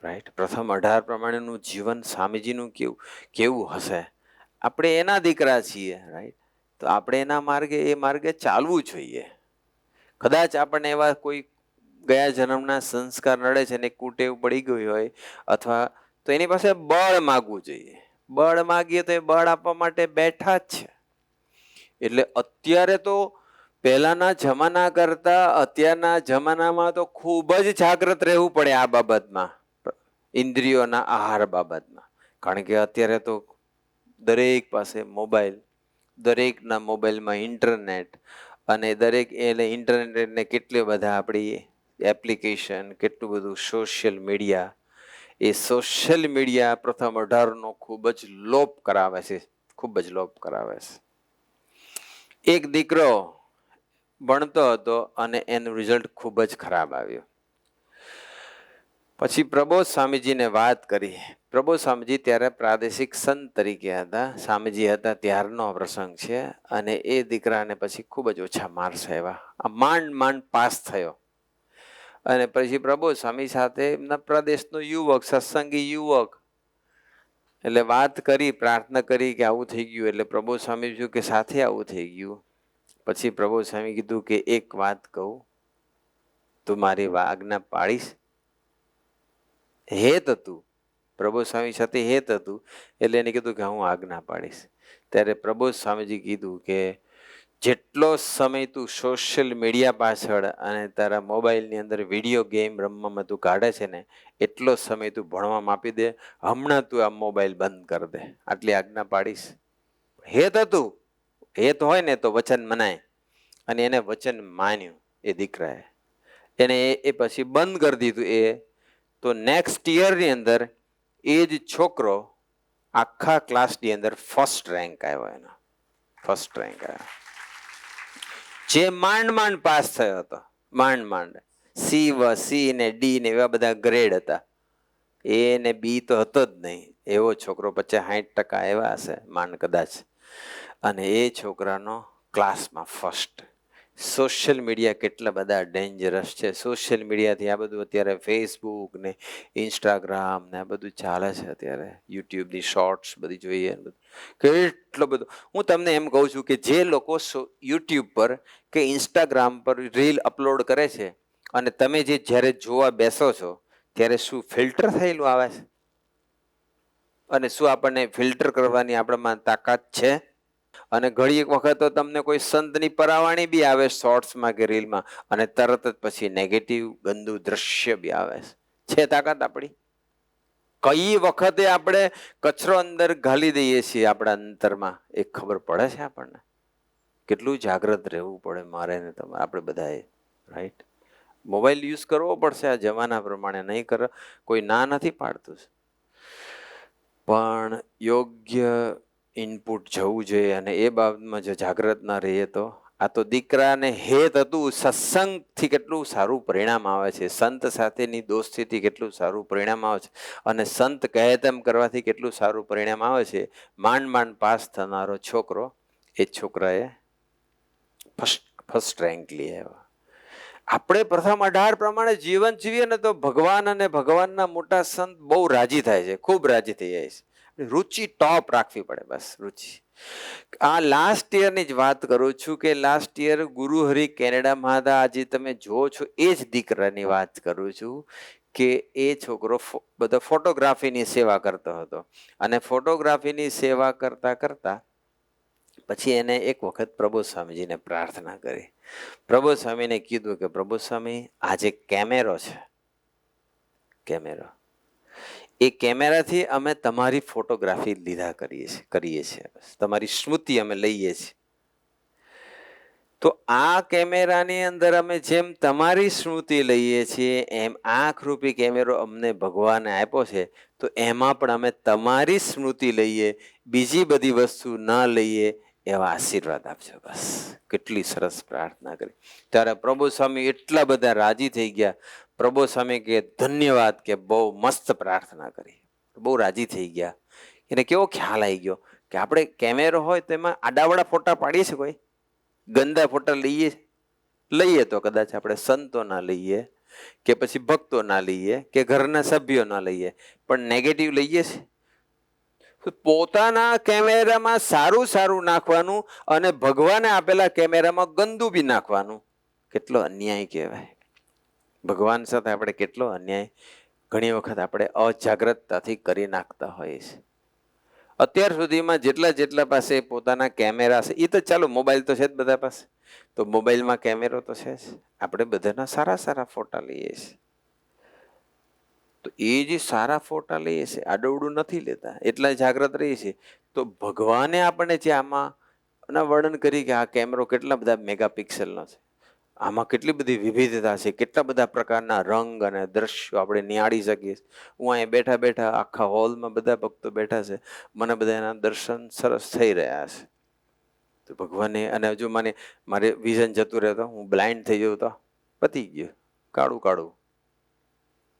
રાઈટ? પ્રથમ 18 પ્રમાણેનું જીવન સ્વામીજીનું કેવું હશે? આપણે એના દીકરા છીએ, રાઈટ? તો આપણે એના માર્ગે, એ માર્ગે ચાલવું જોઈએ. કદાચ આપણને એવા કોઈ ગયા જન્મના સંસ્કાર નડે છે ને કુટેવ પડી ગઈ હોય, અથવા તો એની પાસે બળ માગવું જોઈએ. બળ માગીએ તો એ બળ આપવા માટે બેઠા જ છે. એટલે અત્યારે તો પહેલાના જમાના કરતા અત્યારના જમાનામાં તો ખૂબ જ જાગૃત રહેવું પડે આ બાબતમાં, ઇન્દ્રિયોના આહાર બાબતમાં. કારણ કે અત્યારે તો દરેક પાસે મોબાઈલ, દરેકના મોબાઈલમાં ઇન્ટરનેટ, અને દરેક એટલે ઇન્ટરનેટને કેટલી બધા આપણી એપ્લિકેશન, કેટલું બધું સોશિયલ મીડિયા. એ સોશિયલ મીડિયા પ્રથમ 18નો ખૂબ જ લોપ કરાવે છે, ખૂબ જ લોપ કરાવે છે. એક દીકરો ભણતો હતો અને એનું રિઝલ્ટ ખૂબ જ ખરાબ આવ્યું. પછી પ્રબોધ સ્વામીજીને વાત કરી. પ્રબોધ સ્વામીજી ત્યારે પ્રાદેશિક સંત તરીકે હતા. સ્વામીજી હતા ત્યારનો પ્રસંગ છે. અને એ દીકરાને પછી ખૂબ જ ઓછા માર્ક્સ આવ્યા. આ માંડ પાસ થયો. અને પછી પ્રબોધ સ્વામી સાથે એમના પ્રદેશનો યુવક, સત્સંગી યુવક, એટલે વાત કરી, પ્રાર્થના કરી કે આવું થઈ ગયું. એટલે પ્રબોધ સ્વામી કહ્યું કે સાથે આવું થઈ ગયું. પછી પ્રબોધ સ્વામી કીધું કે એક વાત કહું, તું મારી આજ્ઞા પાળીશ? હેત હતું, પ્રબોધ સ્વામી સાથે હેત હતું. એટલે એને કીધું કે હું આજ્ઞા પાડીશ. ત્યારે પ્રબોધ સ્વામીજી કીધું કે જેટલો સમય તું સોશિયલ મીડિયા પાછળ અને તારા મોબાઈલની અંદર વિડીયો ગેમ રમવામાં તું કાઢે છે ને, એટલો સમય તું ભણવામાં આપી દે. હમણાં તું આ મોબાઈલ બંધ કરી દે. આટલી આજ્ઞા પાડીશ. હેત હતું. હેત હોય ને તો વચન મનાય. અને એને વચન માન્યું એ દીકરાએ, એને એ પછી બંધ કરી દીધું એ. તો નેક્સ્ટ યરની અંદર એ જ છોકરો આખા ક્લાસની અંદર ફર્સ્ટ રેન્ક આવ્યો, એનો ફર્સ્ટ રેન્ક આવ્યો, જે માંડ માંડ પાસ થયો હતો, માંડ માંડ. સી ને ડી ને એવા બધા ગ્રેડ હતા, એ ને બી તો હતો જ નહીં. એવો છોકરો 50-60% આવ્યા હશે માંડ કદાચ, અને એ છોકરાનો ક્લાસમાં ફર્સ્ટ. સોશિયલ મીડિયા કેટલા બધા ડેન્જરસ છે. સોશિયલ મીડિયાથી આ બધું અત્યારે ફેસબુક ને ઇન્સ્ટાગ્રામ ને આ બધું ચાલે છે અત્યારે, યુટ્યુબની શોર્ટ્સ બધી જોઈએ, કેટલો બધો. હું તમને એમ કહું છું કે જે લોકો યુટ્યુબ પર કે ઇન્સ્ટાગ્રામ પર રીલ અપલોડ કરે છે, અને તમે જે જ્યારે જોવા બેસો છો ત્યારે શું ફિલ્ટર થયેલું આવે છે? અને શું આપણને ફિલ્ટર કરવાની આપણામાં તાકાત છે? અને ઘણી એક વખત તો તમને કોઈ સંતની પરાવાણી બી આવે શોર્ટ્સમાં કે રીલમાં, અને તરત જ પછી નેગેટિવ ગંદુ દ્રશ્ય બી આવે છે. તાકાત આપણી? કઈ વખતે આપણે કચરો અંદર ઘાલી દઈએ છીએ આપણા અંતરમાં, એ ખબર પડે છે આપણને? કેટલું જાગ્રત રહેવું પડે મારે ને તમારે, આપણે બધાએ, રાઈટ? મોબાઈલ યુઝ કરવો પડશે આ જમાના પ્રમાણે, નહીં કરે કોઈ ના નથી પાડતું, પણ યોગ્ય ઇનપુટ જવું જોઈએ. અને એ બાબતમાં જો જાગ્રત ના રહીએ તો, આ તો દીકરાને હેત હતું, સત્સંગથી કેટલું સારું પરિણામ આવે છે, સંત સાથેની દોસ્તીથી કેટલું સારું પરિણામ આવે છે, અને સંત કહે તેમ કરવાથી કેટલું સારું પરિણામ આવે છે. માંડ માંડ પાસ થનારો છોકરો, એ છોકરાએ ફર્સ્ટ રેન્ક લઈ આવ્યો. આપણે પ્રથમ 18 પ્રમાણે જીવન જીવીએ ને તો ભગવાન અને ભગવાનના મોટા સંત બહુ રાજી થાય છે, ખૂબ રાજી થઈ જાય છે. રુચિ ટોપ રાખવી પડે, બસ રુચિ. આ લાસ્ટ યરની જ વાત કરું છું કે લાસ્ટ યર ગુરુહરિ કેનેડામાં હતા. આજે તમે જો છો એ જ દીકરાની વાત કરું છું કે એ છોકરો બધો ફોટોગ્રાફીની સેવા કરતો હતો, અને ફોટોગ્રાફીની સેવા કરતા કરતા પછી એને એક વખત પ્રભુ સ્વામીજીને પ્રાર્થના કરી. પ્રભુ સ્વામીને કીધું કે પ્રભુ સ્વામી, આ જે કેમેરો છે, કેમેરો, એ કેમેરાથી અમે તમારી ફોટોગ્રાફી લીધા કરીએ છીએ, તમારી સ્મૃતિ અમે લઈએ છીએ. તો આ કેમેરાની અંદર અમે જેમ તમારી સ્મૃતિ લઈએ છીએ, એમ આંખરૂપી કેમેરો અમને ભગવાને આપ્યો છે, તો એમાં પણ અમે તમારી સ્મૃતિ લઈએ, બીજી બધી વસ્તુ ન લઈએ, એવા આશીર્વાદ આપજો. બસ કેટલી સરસ પ્રાર્થના કરી. ત્યારે પ્રભુ સ્વામી એટલા બધા રાજી થઈ ગયા. પ્રભુ સ્વામી કે ધન્યવાદ, કે બહુ મસ્ત પ્રાર્થના કરી, બહુ રાજી થઈ ગયા. એને કેવો ખ્યાલ આવી ગયો કે આપણે કેમેરો હોય તો એમાં આડાવડા ફોટા પાડીએ છીએ, કોઈ ગંદા ફોટા લઈએ તો કદાચ આપણે સંતો ના લઈએ, કે પછી ભક્તો ના લઈએ, કે ઘરના સભ્યો ના લઈએ, પણ નેગેટિવ લઈએ છીએ. પોતાના કેમેરામાં સારું સારું નાખવાનું, અને ભગવાને આપેલા કેમેરામાં ગંદુ બી નાખવાનું. કેટલો અન્યાય કહેવાય! ભગવાન સાથે આપણે કેટલો અન્યાય ઘણી વખત આપણે અજાગ્રતતાથી કરી નાખતા હોઈએ છીએ. અત્યાર સુધીમાં જેટલા પાસે પોતાના કેમેરા છે, એ તો ચાલો મોબાઈલ તો છે જ બધા પાસે, તો મોબાઈલમાં કેમેરો તો છે જ. આપણે બધાના સારા સારા ફોટા લઈએ છીએ, તો એ જે સારા ફોટા લઈએ છીએ, આડવડું નથી લેતા, એટલા જાગ્રત રહીએ છીએ. તો ભગવાને આપણને જે આમાં વર્ણન કરી કે આ કેમેરો કેટલા બધા મેગાપિક્સલનો છે, આમાં કેટલી બધી વિવિધતા છે, કેટલા બધા પ્રકારના રંગ અને દ્રશ્યો આપણે નિહાળી શકીએ. હું અહીંયા બેઠા બેઠા આખા હોલમાં બધા ભક્તો બેઠા છે, મને બધા એના દર્શન સરસ થઈ રહ્યા છે. તો ભગવાને, અને હજુ મારે વિઝન જતું રહેતો, હું બ્લાઇન્ડ થઈ જવું તો પતી ગયું, કાળું કાળું.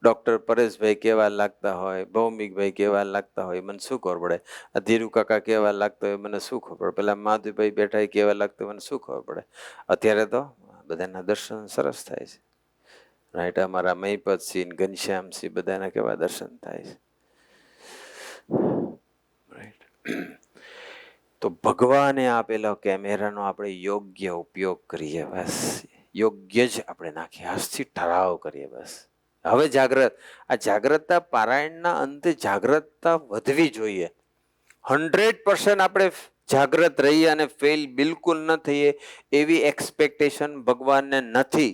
ડૉક્ટર પરેશભાઈ કેવા લાગતા હોય, ભૌમિકભાઈ કેવા લાગતા હોય, મને શું ખબર પડે? આ ધીરુ કાકા કેવા લાગતા હોય, મને શું ખબર પડે? પેલા માધુભાઈ બેઠા હોય કેવા લાગતા હોય, મને શું ખબર પડે? અત્યારે તો બધાના દર્શન સરસ થાય છે, રાઈટ? અમારા મહિપતસિંહ, ઘનશ્યામસિંહ, બધાના કેવા દર્શન થાય છે, રાઈટ? તો ભગવાને આપેલો કેમેરાનો આપણે યોગ્ય ઉપયોગ કરીએ, બસ યોગ્ય જ આપણે નાખીએ, આજથી ઠરાવ કરીએ, બસ. હવે જાગ્રત, આ જાગ્રતતા પારાયણના અંતે જાગ્રતતા વધવી જોઈએ. 100% આપણે જાગ્રત રહીએ અને ફેલ બિલકુલ ન થઈએ એવી એક્સપેક્ટેશન ભગવાનને નથી,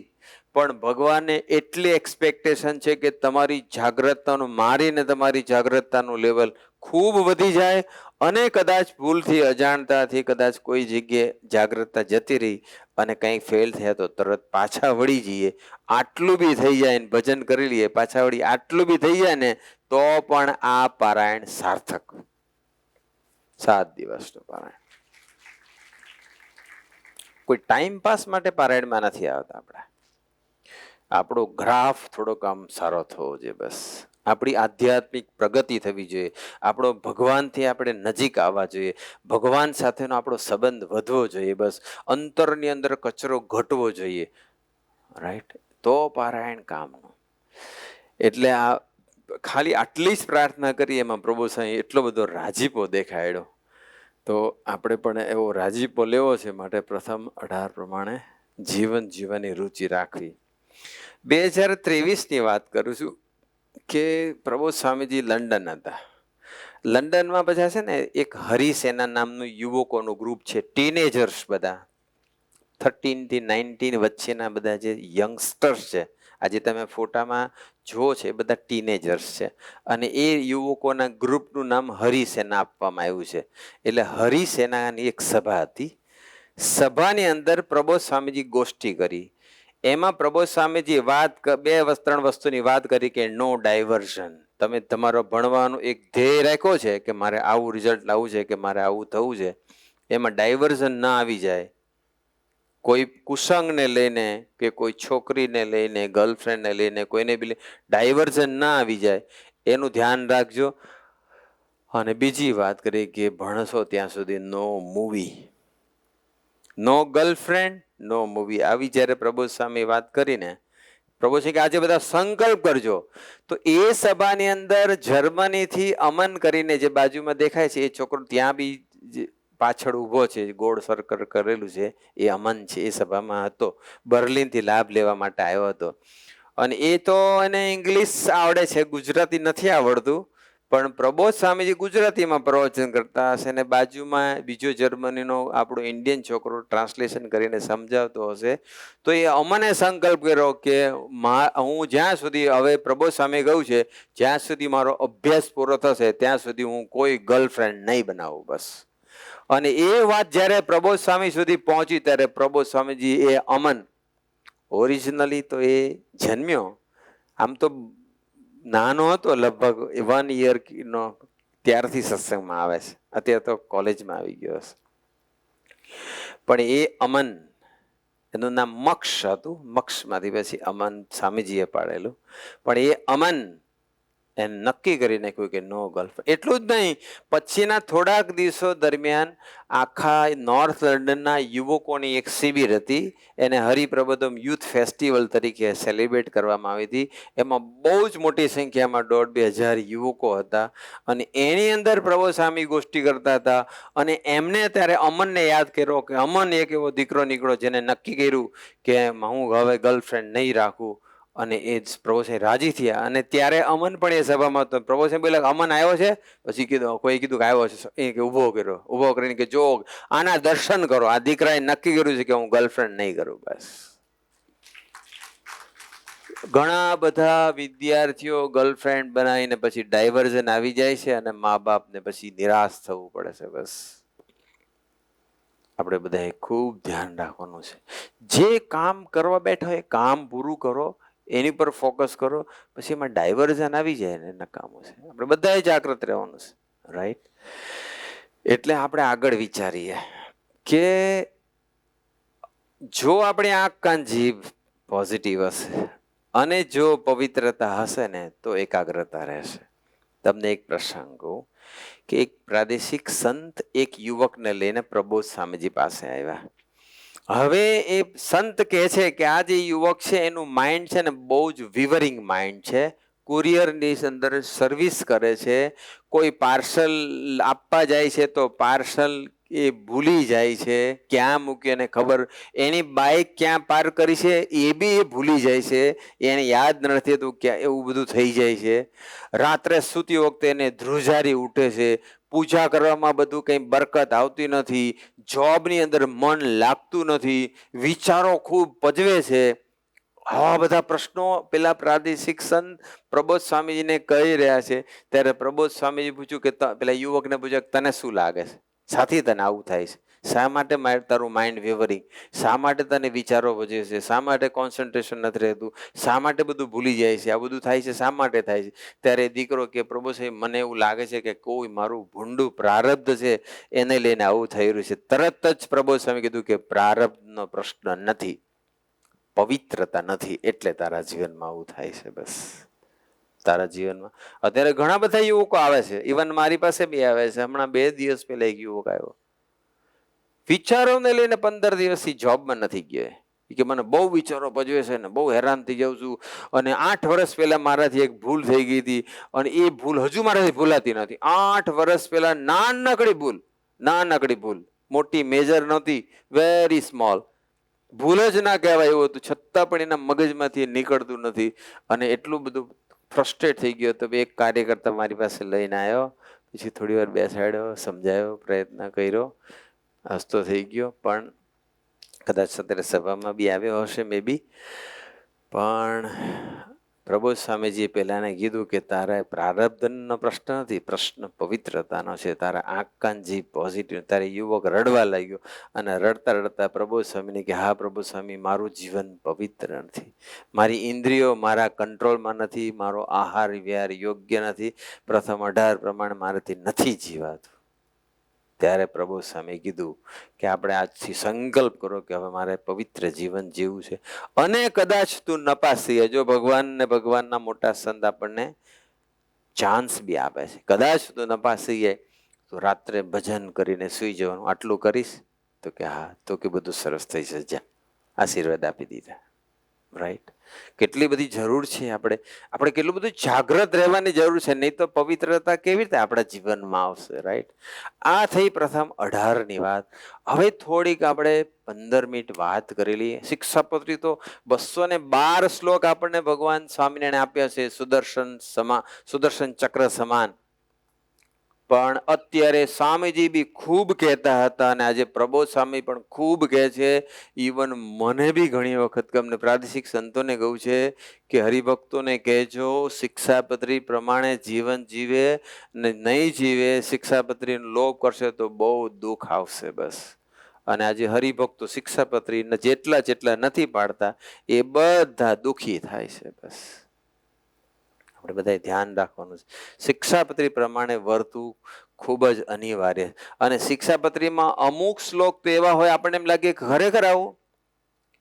પણ ભગવાનને એટલી એક્સપેક્ટેશન છે કે તમારી જાગ્રતતાનું, મારીને તમારી જાગ્રતતાનું લેવલ ખૂબ વધી જાય, અને કદાચ ભૂલથી અજાણતાથી કદાચ કોઈ જગ્યાએ જાગ્રતતા જતી રહી અને કંઈક ફેલ થયા તો તરત પાછા વળી જઈએ, આટલું બી થઈ જાય ને ભજન કરી લઈએ, પાછા વળી આટલું બી થઈ જાય ને તો પણ આ પારાયણ સાર્થક. 7 દિવસનું પારાયણ. કોઈ ટાઈમ પાસ માટે પારાયણમાં નથી આવતા. આપણો ગ્રાફ થોડોક આમ સારો થવો જોઈએ. બસ આપણી આધ્યાત્મિક પ્રગતિ થવી જોઈએ. આપણો ભગવાનથી આપણે નજીક આવવા જોઈએ. ભગવાન સાથેનો આપણો સંબંધ વધવો જોઈએ. બસ અંતરની અંદર કચરો ઘટવો જોઈએ. રાઈટ? તો પારાયણ કામનું. એટલે આ ખાલી આટલી જ પ્રાર્થના કરી, એમાં પ્રભુ સાંઈ એટલો બધો રાજીપો દેખાડ્યો. તો આપણે પણ એવો રાજીપો લેવો છે. માટે પ્રથમ 18 પ્રમાણે જીવન જીવવાની રુચિ રાખવી. 2023ની વાત કરું છું કે પ્રબોધ સ્વામીજી લંડન હતા. લંડનમાં બધા છે ને એક હરિસેના નામનું યુવકોનું ગ્રુપ છે, ટીનેજર્સ, બધા 13 થી 19 વચ્ચેના બધા જે યંગસ્ટર્સ છે, આજે તમે ફોટામાં જુઓ છે, એ બધા ટીનેજર્સ છે. અને એ યુવકોના ગ્રુપનું નામ હરિસેના આપવામાં આવ્યું છે. એટલે હરિસેનાની એક સભા હતી. સભાની અંદર પ્રબોધ સ્વામીજી ગોષ્ઠી કરી. એમાં પ્રબોધ સ્વામીજી 2-3 વસ્તુની વાત કરી કે નો ડાયવર્ઝન. તમે તમારો ભણવાનું એક ધ્યેય રાખ્યો છે કે મારે આવું રિઝલ્ટ લાવવું છે, કે મારે આવું થવું છે, એમાં ડાયવર્ઝન ના આવી જાય. કોઈ કુસંગને લઈને કે કોઈ છોકરીને લઈને, ગર્લફ્રેન્ડને લઈને, કોઈને બી ડાયવર્ઝન ના આવી જાય, એનું ધ્યાન રાખજો. અને બીજી વાત કરી કે ભણશો ત્યાં સુધી નો મૂવી, નો ગર્લફ્રેન્ડ, નો મૂવી. આવી જ્યારે પ્રબોધ સ્વામી વાત કરીને, પ્રભુ છે કે આજે બધા સંકલ્પ કરજો. તો એ સભાની અંદર જર્મનીથી અમન કરીને જે બાજુમાં દેખાય છે, એ છોકરો ત્યાં બી પાછળ ઊભો છે, ગોળ સર્કલ કરેલું છે, એ અમન છે. એ સભામાં હતો, બર્લિનથી લાભ લેવા માટે આવ્યો હતો. અને એ તો એને ઇંગ્લિશ આવડે છે, ગુજરાતી નથી આવડતું. પણ પ્રબોધ સ્વામીજી ગુજરાતીમાં પ્રવચન કરતા હશે ને બાજુમાં બીજો જર્મનીનો આપણો ઇન્ડિયન છોકરો ટ્રાન્સલેશન કરીને સમજાવતો હશે. તો એ અમને સંકલ્પ કર્યો કે હું જ્યાં સુધી, હવે પ્રબોધ સ્વામી કહ્યું છે, જ્યાં સુધી મારો અભ્યાસ પૂરો થશે ત્યાં સુધી હું કોઈ ગર્લફ્રેન્ડ નહીં બનાવું. બસ. અને એ વાત જ્યારે પ્રબોધ સ્વામી સુધી પહોંચી ત્યારે પ્રબોધ સ્વામીજી એ અમન, ઓરિજિનલી તો એ જન્મ્યો, આમ તો નાનો હતો, લગભગ 1 યરનો, ત્યારથી સત્સંગમાં આવે છે. અત્યારે તો કોલેજમાં આવી ગયો હશે. પણ એ અમન, એનું નામ મક્ષ હતું. મક્ષમાંથી પછી અમન સ્વામીજીએ પાડેલું. પણ એ અમન એને નક્કી કરી નાખ્યું કે નો ગર્લફ્રેન્ડ. એટલું જ નહીં, પછીના થોડાક દિવસો દરમિયાન આખા નોર્થ લંડનના યુવકોની એક શિબિર હતી. એને હરિપ્રબોધમ યુથ ફેસ્ટિવલ તરીકે સેલિબ્રેટ કરવામાં આવી હતી. એમાં બહુ જ મોટી સંખ્યામાં 1,500-2,000 યુવકો હતા. અને એની અંદર પ્રબોધ સ્વામી ગોષ્ઠી કરતા હતા. અને એમને ત્યારે અમનને યાદ કર્યો કે અમન એક એવો દીકરો નીકળ્યો જેને નક્કી કર્યું કે હું હવે ગર્લફ્રેન્ડ નહીં રાખું. અને એ જ પ્રભુ સાહેબ રાજી થયા. અને ત્યારે અમન પણ એ સભામાં હતો. પ્રભુ સાહેબ બોલ્યા અમન આવ્યો છે? પછી કીધું, કોઈ કીધું કે આવ્યો છે. એ કે ઊભો કર્યો, ઊભો કરીને કે જો આના દર્શન કરો, આ દીકરાએ નક્કી કર્યું છે કે હું ગર્લફ્રેન્ડ નહીં કરું. બસ. ઘણા બધા વિદ્યાર્થીઓ ગર્લફ્રેન્ડ બનાવીને પછી ડાયવર્ઝન આવી જાય છે અને મા બાપને પછી નિરાશ થવું પડે છે. બસ આપણે બધાએ ખૂબ ધ્યાન રાખવાનું છે. જે કામ કરવા બેઠો એ કામ પૂરું કરો, એની પર ફોકસ કરો. પછી એમાં ડાયવર્ઝન આવી જાય ને નકામું છે. આપણે બધાએ જાગૃત રહેવાનું છે. રાઈટ? એટલે આપણે આગળ વિચારીએ કે જો આપણે આંખ કાન જીભ પોઝિટિવ હશે અને જો પવિત્રતા હશે ને તો એકાગ્રતા રહેશે. તમને એક પ્રસંગ કહું કે એક પ્રાદેશિક સંત એક યુવકને લઈને પ્રબોધ સ્વામીજી પાસે આવ્યા. હવે એ સંત કહે છે કે આ જે યુવક છે એનું માઇન્ડ છે ને બહુ જ વિવરિંગ માઇન્ડ છે. કુરિયરની અંદર સર્વિસ કરે છે. કોઈ પાર્સલ આપવા જાય છે તો પાર્સલ એ ભૂલી જાય છે, ક્યાં મૂકી એને ખબર. એની બાઇક ક્યાં પાર્ક કરી છે એ બી એ ભૂલી જાય છે, એને યાદ નથી તો ક્યાં, એવું બધું થઈ જાય છે. રાત્રે સૂતી વખતે એને ધ્રુજારી ઉઠે છે. પૂજા કરવામાં બધું કંઈ બરકત આવતી નથી. જોબની અંદર મન લાગતું નથી. વિચારો ખૂબ પજવે છે. આવા બધા પ્રશ્નો પેલા પ્રાદેશિક સંત પ્રબોધ સ્વામીજીને કહી રહ્યા છે. ત્યારે પ્રબોધ સ્વામીજી પૂછ્યું કે પેલા યુવકને પૂછ્યું તને શું લાગે છે, સાથી તને આવું થાય છે? શા માટે તારું માઇન્ડ વેવરિંગ? શા માટે તને વિચારો વધે છે? શા માટે કોન્સન્ટ્રેશન નથી રહેતું? શા માટે બધું ભૂલી જાય છે? આ બધું થાય છે શા માટે થાય છે? ત્યારે દીકરો કે પ્રભુ સાહેબ મને એવું લાગે છે કે કોઈ મારું ભૂંડું પ્રારબ્ધ છે એને લઈને આવું થઈ રહ્યું છે. તરત જ પ્રભુ સ્વામી કીધું કે પ્રારબ્ધનો પ્રશ્ન નથી, પવિત્રતા નથી, એટલે તારા જીવનમાં આવું થાય છે. બસ તારા જીવનમાં અત્યારે ઘણા બધા યુવકો આવે છે, ઇવન મારી પાસે બી આવે છે. હમણાં 2 દિવસ પહેલા એક યુવક આવ્યો, વિચારોને લઈને 15 દિવસથી જોબમાં નથી ગયો કે મને બહુ વિચારો ભજવે છે ને બહુ હેરાન થઈ જાઉં છું, અને 8 વર્ષ પહેલા મારાથી એક ભૂલ થઈ ગઈ હતી અને એ ભૂલ હજુ મારાથી ભૂલાતી નથી. 8 વર્ષ પહેલા નાનકડી ભૂલ, મોટી મેજર નહોતી, વેરી સ્મોલ ભૂલ જ ના કહેવાય એવું હતું, છતાં પણ એના મગજમાંથી નીકળતું નથી અને એટલું બધું ફ્રસ્ટ્રેટ થઈ ગયો. તો એક કાર્યકર્તા મારી પાસે લઈને આવ્યો, પછી થોડી વાર બેસાડ્યો, સમજાયો, પ્રયત્ન કર્યો, હસતો થઈ ગયો. પણ કદાચ અત્યારે સભામાં બી આવ્યો હશે મે બી. પણ પ્રબોધ સ્વામીજીએ પહેલાને કીધું કે તારા પ્રારબ્ધનો પ્રશ્ન નથી, પ્રશ્ન પવિત્રતાનો છે. તારા આંખ કાન જે પોઝિટિવ. તારે યુવક રડવા લાગ્યો અને રડતા રડતા પ્રબોધ સ્વામીને કે હા પ્રબોધ સ્વામી, મારું જીવન પવિત્ર નથી, મારી ઇન્દ્રિયો મારા કંટ્રોલમાં નથી, મારો આહાર વિહાર યોગ્ય નથી, પ્રથમ 18 પ્રમાણે મારાથી નથી જીવાતું. ત્યારે પ્રબોધ સ્વામી કીધું કે આપણે આજથી સંકલ્પ કરો કે હવે મારે પવિત્ર જીવન જીવવું છે. અને કદાચ તું નપાસ થઈ જાય, જો ભગવાન ને ભગવાનના મોટા સંત આપણને ચાન્સ બી આપે છે, કદાચ તું નપાસ થઈ જાય તો રાત્રે ભજન કરીને સુઈ જવાનું. આટલું કરીશ? તો કે હા. તો કે બધું સરસ થઈ જશે, જા. આશીર્વાદ આપી દીધા. રાઈટ? કેટલી બધી જરૂર છે આપણે કેટલું બધું જાગૃત રહેવાની જરૂર છે, નહીં તો પવિત્રતા કેવી રીતે આપણા જીવનમાં આવશે? રાઈટ? આ થઈ પ્રથમ 18ની વાત. હવે થોડીક આપણે 15 મિનિટ વાત કરી લઈએ. શિક્ષાપત્રી તો 212 શ્લોક આપણને ભગવાન સ્વામિનારાયણ આપ્યા છે, સુદર્શન ચક્ર સમાન. પણ અત્યારે સ્વામીજી બી ખૂબ કહેતા હતા અને આજે પ્રબોધ સ્વામી પણ ખૂબ કહે છે. ઇવન મને બી ઘણી વખત અમને પ્રાદેશિક સંતોને કહ્યું છે કે હરિભક્તોને કહેજો શિક્ષાપત્રી પ્રમાણે જીવન જીવે ને નહીં જીવે, શિક્ષાપત્રીનો લોભ કરશે તો બહુ દુઃખ આવશે. બસ. અને આજે હરિભક્તો શિક્ષાપત્રી જેટલા નથી પાડતા એ બધા દુઃખી થાય છે. બસ આપણે બધાએ ધ્યાન રાખવાનું છે. શિક્ષાપત્રી પ્રમાણે વર્તવું ખૂબ જ અનિવાર્ય. અને શિક્ષાપત્રીમાં અમુક શ્લોક તો એવા હોય આપણને એમ લાગે ખરેખર આવું.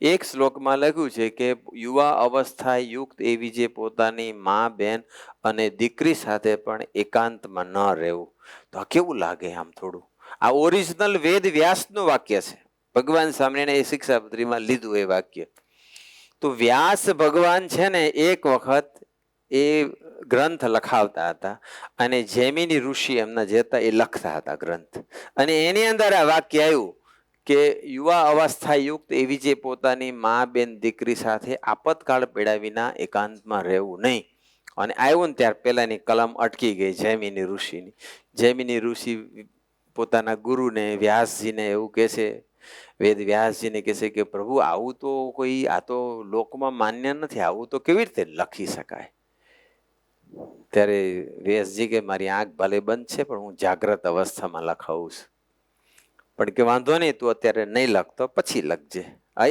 એક શ્લોકમાં લખ્યું છે કે યુવા અવસ્થા યુક્ત એવી જે પોતાની મા, બેન અને દીકરી સાથે પણ એકાંતમાં ન રહેવું. તો આ કેવું લાગે આમ થોડું? આ ઓરિજિનલ વેદ વ્યાસનું વાક્ય છે. ભગવાન સ્વામિનારાયણે એ શિક્ષાપત્રીમાં લીધું એ વાક્ય. તો વ્યાસ ભગવાન છે ને એક વખત એ ગ્રંથ લખાવતા હતા અને જૈમિની ઋષિ એમના જે હતા એ લખતા હતા ગ્રંથ, અને એની અંદર આ વાક્ય આવ્યું કે યુવા અવસ્થા યુક્ત એવી જે પોતાની મા, બેન, દીકરી સાથે આપતકાળ પડ્યા વિના એકાંતમાં રહેવું નહીં. અને આવ્યું ને ત્યાર પહેલાની કલમ અટકી ગઈ જૈમિની ઋષિની. જૈમિની ઋષિ પોતાના ગુરુને વ્યાસજીને એવું કહે છે, વેદ વ્યાસજીને કહે છે કે પ્રભુ આવું તો આ તો લોકમાં માન્ય નથી, આવું તો કેવી રીતે લખી શકાય? ત્યારે વ્યાસજી કે મારી આંખ ભલે બંધ છે પણ હું જાગ્રત અવસ્થામાં લખાવું છું. પણ કે વાંધો નહીં, તું અત્યારે નહીં લખતો, પછી લખજે.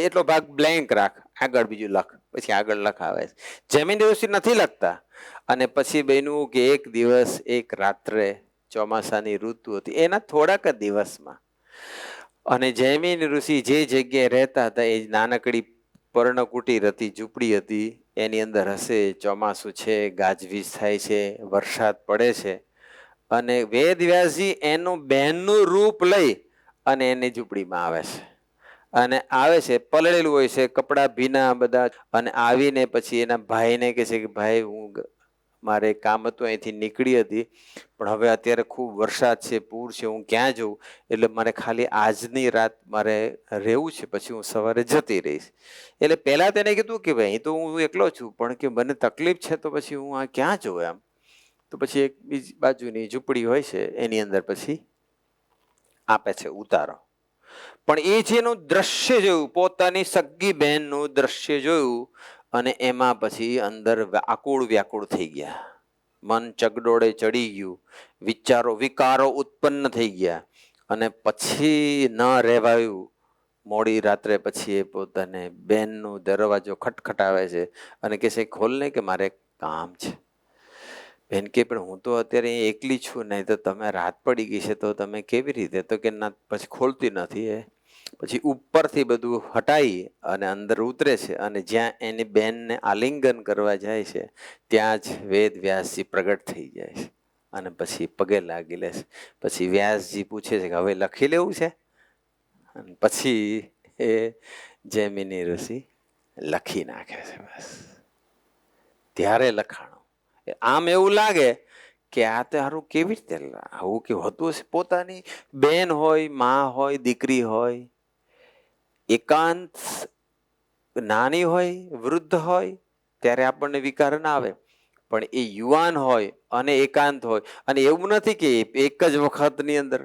એટલો ભાગ બ્લેન્ક રાખ, આગળ બીજું લખ, પછી આગળ લખાવે. જૈમિની ઋષિ નથી લખતા. અને પછી બન્યું કે એક દિવસ એક રાત્રે, ચોમાસાની ઋતુ હતી, એના થોડાક જ દિવસમાં, અને જૈમિની ઋષિ જે જગ્યાએ રહેતા હતા એ નાનકડી પર્ણકુટીર હતી, ઝૂંપડી હતી. એની અંદર હશે, ચોમાસું છે, ગાજવીજ થાય છે, વરસાદ પડે છે, અને વેદ વ્યાસજી એનું બહેનનું રૂપ લઈ અને એની ઝૂંપડીમાં આવે છે. અને આવે છે, પલળેલું હોય છે, કપડાં ભીના બધા, અને આવીને પછી એના ભાઈને કહે છે કે ભાઈ મારે કામ હતું, અહીંથી નીકળી હતી, પણ હવે અત્યારે ખૂબ વરસાદ છે, પૂર છે, હું ક્યાં જઉં? એટલે મારે ખાલી આજની રાત મારે રહેવું છે, પછી હું સવારે જતી રહીશ. એટલે પહેલાં તેને કીધું કે ભાઈ અહીં તો હું એકલો છું, પણ કે મને તકલીફ છે તો પછી હું આ ક્યાં જઉં એમ. તો પછી એક બીજી બાજુની ઝૂંપડી હોય છે એની અંદર પછી આપે છે ઉતારો. પણ એ જેનું દ્રશ્ય જોયું, પોતાની સગી બહેનનું દ્રશ્ય જોયું, અને એમાં પછી અંદર આકુળ વ્યાકુળ થઈ ગયા, મન ચગડોળે ચડી ગયું, વિકારો ઉત્પન્ન થઈ ગયા, અને પછી ન રહેવાયું, મોડી રાત્રે પછી એ પોતાને બેનનો દરવાજો ખટખટાવે છે અને કહે છે ખોલ ને કે મારે કામ છે. બેન કે પણ હું તો અત્યારે અહીં એકલી છું, નહીં તો તમે રાત પડી ગઈ છે તો તમે કેવી રીતે? તો કે ના, પછી ખોલતી નથી એ. પછી ઉપરથી બધું હટાવી અને અંદર ઉતરે છે અને જ્યાં એની બેનને આલિંગન કરવા જાય છે ત્યાં જ વેદ વ્યાસજી પ્રગટ થઈ જાય છે અને પછી પગે લાગી લે છે. પછી વ્યાસજી પૂછે છે કે હવે લખી લેવું છે? અને પછી એ જૈમિની ઋષિ લખી નાખે છે. બસ ત્યારે લખાણો. આમ એવું લાગે કે આ તો હારું કેવી રીતે આવું કે હોતું હશે. પોતાની બેન હોય, માં હોય, દીકરી હોય, એકાંત નાની હોય, વૃદ્ધ હોય ત્યારે આપણને વિકાર ના આવે, પણ એ યુવાન હોય અને એકાંત હોય અને એવું નથી કે એક જ વખતની અંદર,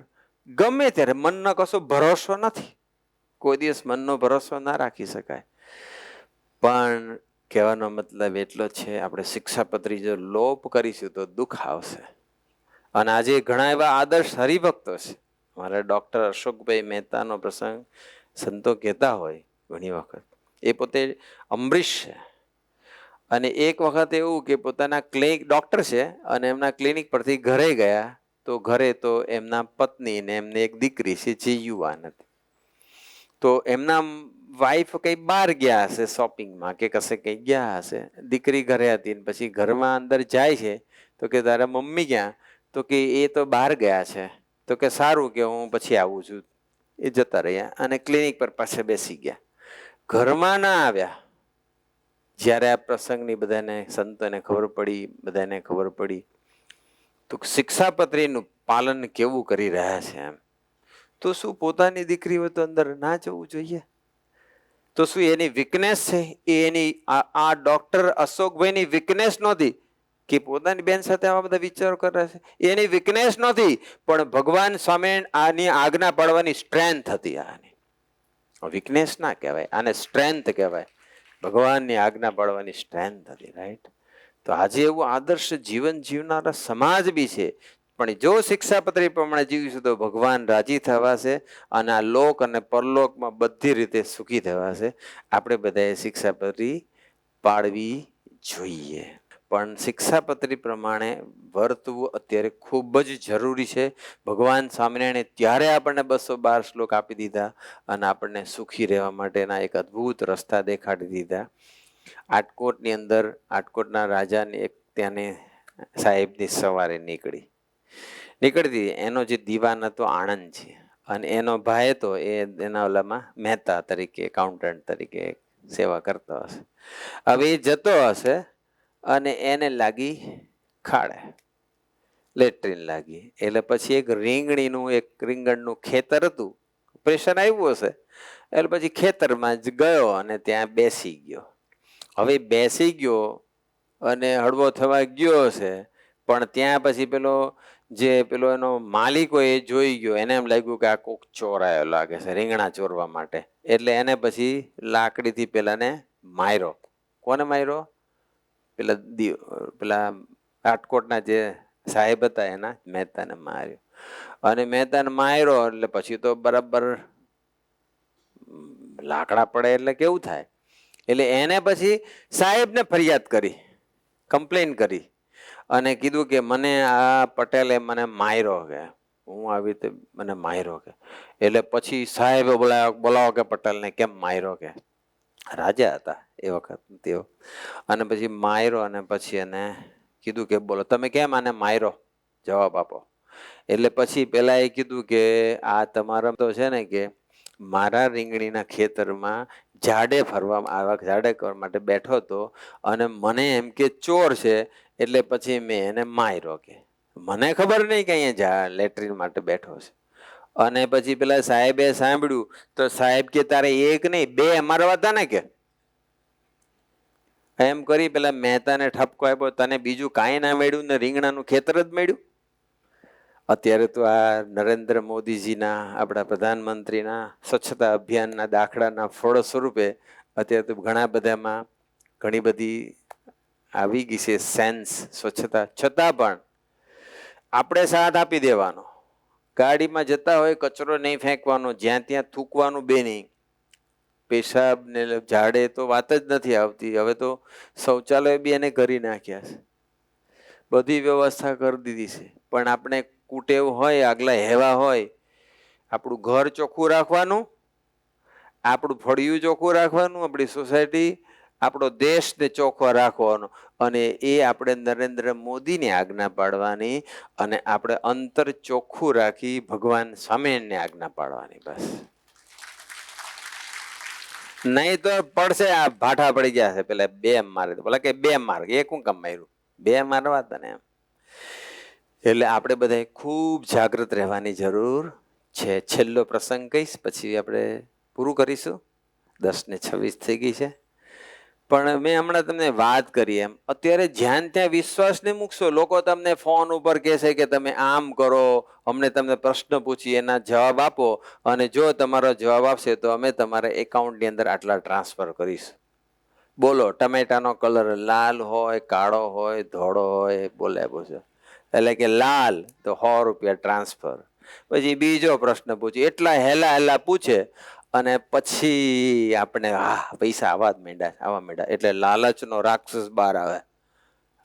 ગમે ત્યારે મનનો કશો ભરોસો નથી. કોઈ દિવસ મનનો ભરોસો ના રાખી શકાય. પણ કહેવાનો મતલબ એટલો છે, આપણે શિક્ષાપત્રી જો લોપ કરીશું તો દુઃખ આવશે. અને આજે ઘણા એવા આદર્શ હરિભક્તો છે. મારા ડૉક્ટર અશોકભાઈ મહેતાનો પ્રસંગ સંતો કહેતા હોય ઘણી વખત. એ પોતે અમરીશ છે અને એક વખત એવું કે પોતાના ક્લિનિક, ડૉક્ટર છે અને એમના ક્લિનિક પરથી ઘરે ગયા તો ઘરે તો એમના પત્ની ને એમને એક દીકરી છે જે યુવાન હતી. તો એમના વાઈફ કંઈ બહાર ગયા હશે શોપિંગમાં કે કશે કંઈ ગયા હશે, દીકરી ઘરે હતી. પછી ઘરમાં અંદર જાય છે તો કે તારા મમ્મી ક્યાં? તો કે એ તો બહાર ગયા છે. તો કે સારું, કે હું પછી આવું છું. એ જતા રહ્યા અને ક્લિનિક પર પાસે બેસી ગયા. ઘરમાં ના આવ્યા. જ્યારે આ પ્રસંગની બધાને સંતોને ખબર પડી, બધાને ખબર પડી તો શિક્ષાપત્રીનું પાલન કેવું કરી રહ્યા છે એમ. તો શું પોતાની દીકરી હોય તો અંદર ના જવું જોઈએ? તો શું એની વીકનેસ છે? એની આ ડોક્ટર અશોકભાઈની વીકનેસ નહોતી કે પોતાની બેન સાથે આવા બધા વિચારો કરે છે. એની વીકનેસ નહોતી, પણ ભગવાન સામે આની આજ્ઞા પાડવાની સ્ટ્રેન્થ હતી. આની વીકનેસ ના કહેવાય, આને સ્ટ્રેન્થ કહેવાય. ભગવાનની આજ્ઞા પાડવાની સ્ટ્રેન્થ હતી. રાઈટ? તો આજે એવું આદર્શ જીવન જીવનારા સમાજ બી છે. પણ જો શિક્ષાપત્રી પ્રમાણે જીવીશું તો ભગવાન રાજી થવાશે અને આ લોક અને પરલોકમાં બધી રીતે સુખી થવાશે. આપણે બધાએ શિક્ષાપત્રી પાડવી જોઈએ. પણ શિક્ષાપત્રી પ્રમાણે વર્તવું અત્યારે ખૂબ જ જરૂરી છે. ભગવાન સ્વામિનારાયણે ત્યારે આપણને 212 શ્લોક આપી દીધા અને આપણને સુખી રહેવા માટેના એક અદ્ભુત રસ્તા દેખાડી દીધા. આટકોટની અંદર આટકોટના રાજાને એક ત્યાંની સાહેબની સવારે નીકળતી. એનો જે દીવાન હતો આણંદ છે અને એનો ભાઈ હતો એ એના ઓલામાં મહેતા તરીકે, એકાઉન્ટન્ટ તરીકે સેવા કરતો હશે. હવે એ જતો હશે અને એને લાગી ખાડે, લેટ્રિન લાગી. એટલે પછી એક રીંગણનું ખેતર હતું, પ્રેશર આવ્યું હશે એટલે પછી ખેતરમાં જ ગયો અને ત્યાં બેસી ગયો. હવે બેસી ગયો અને હળવો થવા ગયો હશે, પણ ત્યાં પછી પેલો એનો માલિક હોય એ જોઈ ગયો. એને એમ લાગ્યું કે આ કોક ચોરાયો લાગે છે, રીંગણા ચોરવા માટે. એટલે એને પછી લાકડીથી પેલાને માર્યો. કોને માર્યો? પેલા રાજકોટના જે સાહેબ હતા એના મહેતાને માર્યો. અને મહેતાને માર્યો એટલે પછી તો બરાબર લાકડા પડે એટલે કેવું થાય. એટલે એને પછી સાહેબને ફરિયાદ કરી, કમ્પ્લેન કરી અને કીધું કે મને આ પટેલે મને માર્યો, કે હું આવી રીતે મને માર્યો કે. એટલે પછી સાહેબે બોલાવો કે પટેલને કેમ માર્યો કે. રાજા હતા એ વખત તેઓ. અને પછી માર્યો અને પછી એને કીધું કે બોલો તમે કેમ આને માર્યો, જવાબ આપો. એટલે પછી પેલા એ કીધું કે આ તમારા તો છે ને કે મારા રીંગણીના ખેતરમાં ઝાડે કરવા માટે બેઠો હતો અને મને એમ કે ચોર છે, એટલે પછી મેં એને માર્યો કે. મને ખબર નહીં કે અહીંયા લેટ્રિન માટે બેઠો છે. અને પછી પેલા સાહેબે સાંભળ્યું તો સાહેબ કે તારે એક નહીં 2 મારવા હતા ને કે. એમ કરી પેલા મહેતાને ઠપકો આપ્યો, તને બીજું કાંઈ ના મળ્યું ને રીંગણાનું ખેતર જ મળ્યું. અત્યારે તો આ નરેન્દ્ર મોદીજીના, આપણા પ્રધાનમંત્રીના સ્વચ્છતા અભિયાનના દાખલાના ફળ સ્વરૂપે અત્યારે તો ઘણા બધામાં ઘણી બધી આવી ગઈ છે સેન્સ સ્વચ્છતા. છતાં પણ આપણે સાથ આપી દેવાનો. ગાડીમાં જતા હોય કચરો નહીં ફેંકવાનો, જ્યાં ત્યાં થૂકવાનું બે નહીં. પેશાબ ને ઝાડે તો વાત જ નથી આવતી. હવે તો શૌચાલય બી એને કરી નાખ્યા છે, બધી વ્યવસ્થા કરી દીધી છે. પણ આપણે કુટેવ હોય, આગલા હેવા હોય, આપણું ઘર ચોખ્ખું રાખવાનું, આપણું ફળિયું ચોખ્ખું રાખવાનું, આપણી સોસાયટી, આપણો દેશને ચોખ્ખો રાખવાનો. અને એ આપણે નરેન્દ્ર મોદીને આજ્ઞા પાડવાની, અને આપણે અંતર ચોખ્ખું રાખી ભગવાન સ્વામિનારાયણને આજ્ઞા પાડવાની. બસ. નહીં તો પડશે. આ ભાઠા પડી ગયા છે, પેલા 2 મારે, પેલા કે 2 માર, એક હું કામ માર્યું, 2 મારવા તને એમ. એટલે આપણે બધા ખૂબ જાગૃત રહેવાની જરૂર છે. છેલ્લો પ્રસંગ કહીશ, પછી આપણે પૂરું કરીશું. 10:26 થઈ ગઈ છે. પણ મેં હમણાં તમને વાત કરી એમ, અત્યારે જ્યાં ત્યાં વિશ્વાસ નહીં મૂકશો. લોકો તમને ફોન ઉપર કહેશે કે તમે આમ કરો, અમને તમને પ્રશ્ન પૂછી એના જવાબ આપો, અને જો તમારો જવાબ આપશે તો અમે તમારા એકાઉન્ટની અંદર આટલા ટ્રાન્સફર કરીશું. બોલો, ટમેટાનો કલર લાલ હોય, કાળો હોય, ધોળો હોય, બોલે પૂછો. એટલે કે લાલ તો 100 રૂપિયા ટ્રાન્સફર. પછી બીજો પ્રશ્ન પૂછે, એટલા હેલા પૂછે, અને પછી આપણે પૈસા આવવા માંડ્યા. એટલે લાલચનો રાક્ષસ બહાર આવે.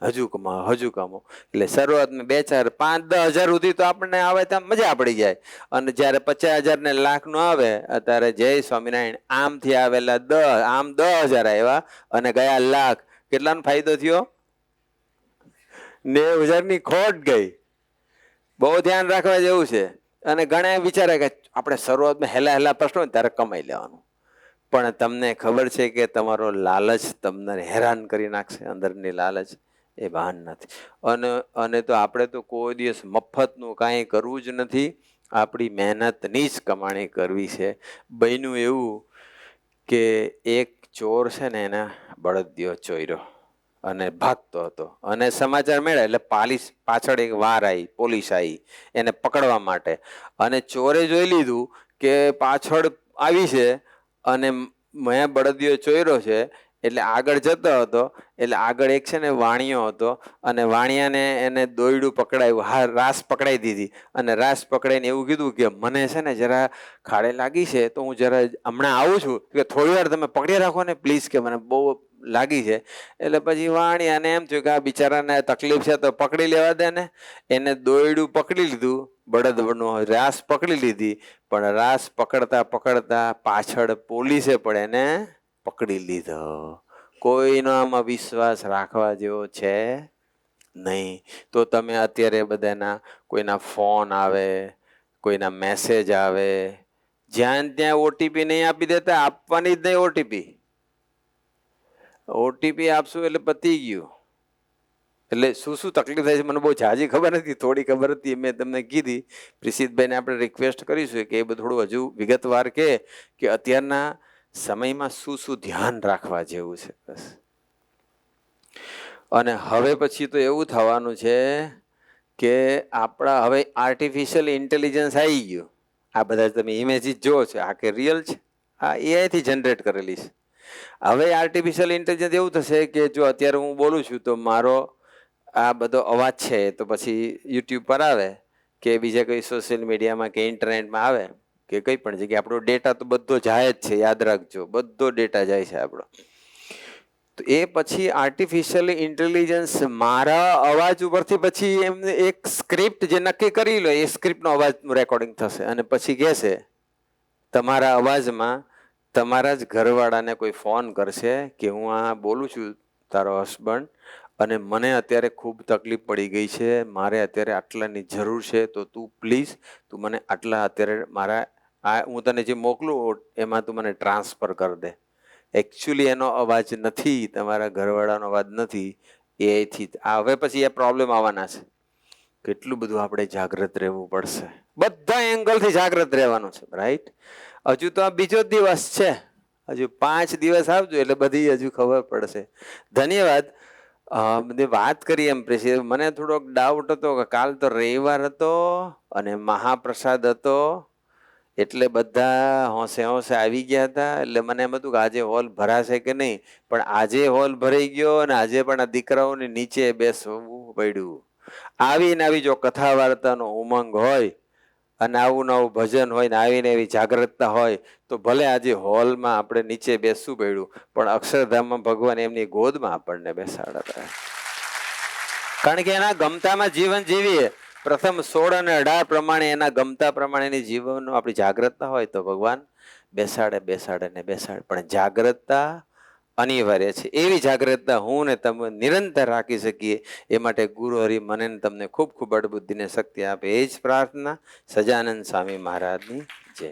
હજુ કમાવો. એટલે શરૂઆતમાં 2, 4, 5, 10 હજાર સુધી તો આપણને આવે ત્યાં મજા પડી જાય. અને જયારે 50,000 ને લાખનું આવે, અત્યારે જય સ્વામિનારાયણ, આમથી આવેલા 10,000 આવ્યા અને ગયા લાખ. કેટલાનો ફાયદો થયો? 90,000 ની ખોટ ગઈ. બહુ ધ્યાન રાખવા જેવું છે. અને ઘણા વિચારે કે આપણે શરૂઆતમાં હેલા પ્રશ્નો હોય ત્યારે કમાઈ લેવાનું. પણ તમને ખબર છે કે તમારો લાલચ તમને હેરાન કરી નાખશે. અંદરની લાલચ એ ભાન નથી. અને તો આપણે તો કોઈ દિવસ મફતનું કાંઈ કરવું જ નથી. આપણી મહેનતની જ કમાણી કરવી છે. બન્યું એવું કે એક ચોર છે ને, એના બળદિયો ચોર્યો અને ભાગતો હતો. અને સમાચાર મળ્યા એટલે પાછળ એક વાર આવી, પોલીસ આવી એને પકડવા માટે. અને ચોરે જોઈ લીધું કે પાછળ આવી છે અને મેં બળદિયો ચોર્યો છે, એટલે આગળ જતો હતો. એટલે આગળ એક છે ને વાણિયો હતો, અને વાણિયાને એને દોયડું પકડાયું, રાસ પકડાઈ દીધી. અને રાસ પકડાઈને એવું કીધું કે મને છે ને જરા ખાડે લાગી છે, તો હું જરા હમણાં આવું છું, કે થોડી વાર તમે પકડી રાખો ને પ્લીઝ, કે મને બહુ લાગી છે. એટલે પછી વાણિયાને એમ થયું કે આ બિચારાને તકલીફ છે તો પકડી લેવા દે ને. એને દોયડું પકડી લીધું, બળદનો રાસ પકડી લીધી. પણ રાસ પકડતા પાછળ પોલીસે પણ એને પકડી લીધો. કોઈનો આમાં વિશ્વાસ રાખવા જેવો છે નહીં. તો તમે અત્યારે બધાના કોઈના ફોન આવે, કોઈના મેસેજ આવે, જ્યાં ત્યાં ઓટીપી નહીં આપી દેતા. આપવાની જ નહીં ઓટીપી. ઓટીપી આપશું એટલે પતી ગયું. એટલે શું તકલીફ થાય છે મને બહુ ઝાઝી ખબર નથી, થોડી ખબર હતી, મેં તમને કીધી. પ્રિસિતભાઈને આપણે રિક્વેસ્ટ કરીશું કે એ બધું થોડું હજુ વિગતવાર કે અત્યારના સમયમાં શું ધ્યાન રાખવા જેવું છે. બસ. અને હવે પછી તો એવું થવાનું છે કે આપણા હવે આર્ટિફિશિયલ ઇન્ટેલિજન્સ આવી ગયું. આ બધા તમે ઇમેજીસ જુઓ છો, આ કે રિયલ છે? આ એઆઈથી જનરેટ કરેલી છે. હવે આર્ટિફિશિયલ ઇન્ટેલિજન્સ એવું થશે કે જો અત્યારે હું બોલું છું તો મારો આ બધો અવાજ છે તો પછી યુટ્યુબ પર આવે, કે બીજા કોઈ સોશિયલ મીડિયામાં કે ઇન્ટરનેટમાં આવે, કે કંઈ પણ જગ્યાએ આપણો ડેટા તો બધો જાય જ છે. યાદ રાખજો, બધો ડેટા જાય છે આપણો. તો એ પછી આર્ટિફિશિયલ ઇન્ટેલિજન્સ મારા અવાજ ઉપરથી પછી એમને એક સ્ક્રિપ્ટ જે નક્કી કરી લો, એ સ્ક્રિપ્ટનો અવાજનું રેકોર્ડિંગ થશે. અને પછી કહેશે તમારા અવાજમાં તમારા જ ઘરવાળાને કોઈ ફોન કરશે કે હું આ બોલું છું તારો હસબન્ડ, અને મને અત્યારે ખૂબ તકલીફ પડી ગઈ છે, મારે અત્યારે આટલાની જરૂર છે, તો તું પ્લીઝ તું મને આટલા અત્યારે મારા હું તને જે મોકલું એમાં તું મને ટ્રાન્સફર કરી દે. એકચ્યુઅલી એનો અવાજ નથી, તમારા ઘરવાળાનો અવાજ નથી, એથી હવે પછી એ પ્રોબ્લેમ આવવાના છે. કેટલું બધું આપણે જાગૃત રહેવું પડશે, બધા એંગલથી જાગૃત રહેવાનું છે. રાઈટ? હજુ તો આ બીજો દિવસ છે, હજુ 5 દિવસ આવજો એટલે બધી હજુ ખબર પડશે. ધન્યવાદ. વાત કરી એમ મને થોડોક ડાઉટ હતો કે કાલ તો રવિવાર હતો અને મહાપ્રસાદ હતો, એટલે બધા હોંશે આવી ગયા હતા. એટલે મને એમ હતું કે આજે હોલ ભરાશે કે નહીં, પણ આજે હોલ ભરાઈ ગયો. અને આજે પણ આ દીકરાઓને નીચે બેસવું પડ્યું. આવી જો કથા વાર્તાનો ઉમંગ હોય અને આવું નવું ભજન હોય ને આવીને એવી જાગૃતતા હોય તો ભલે આજે હોલમાં આપણે નીચે બેસવું પડ્યું, પણ અક્ષરધામમાં ભગવાન એમની ગોદમાં આપણને બેસાડતા. કારણ કે એના ગમતામાં જીવન જીવીએ. પ્રથમ 16 અને 18 પ્રમાણે એના ગમતા પ્રમાણેની જીવનનો આપણી જાગૃતતા હોય તો ભગવાન બેસાડે બેસાડે ને બેસાડે. પણ જાગૃતતા અનિવાર્ય છે. એવી જાગૃતતા હું ને તમે નિરંતર રાખી શકીએ એ માટે ગુરુ હરિ મને તમને ખૂબ ખૂબ બળબુદ્ધિને શક્તિ આપે, એ જ પ્રાર્થના. સજાનંદ સ્વામી મહારાજની જય.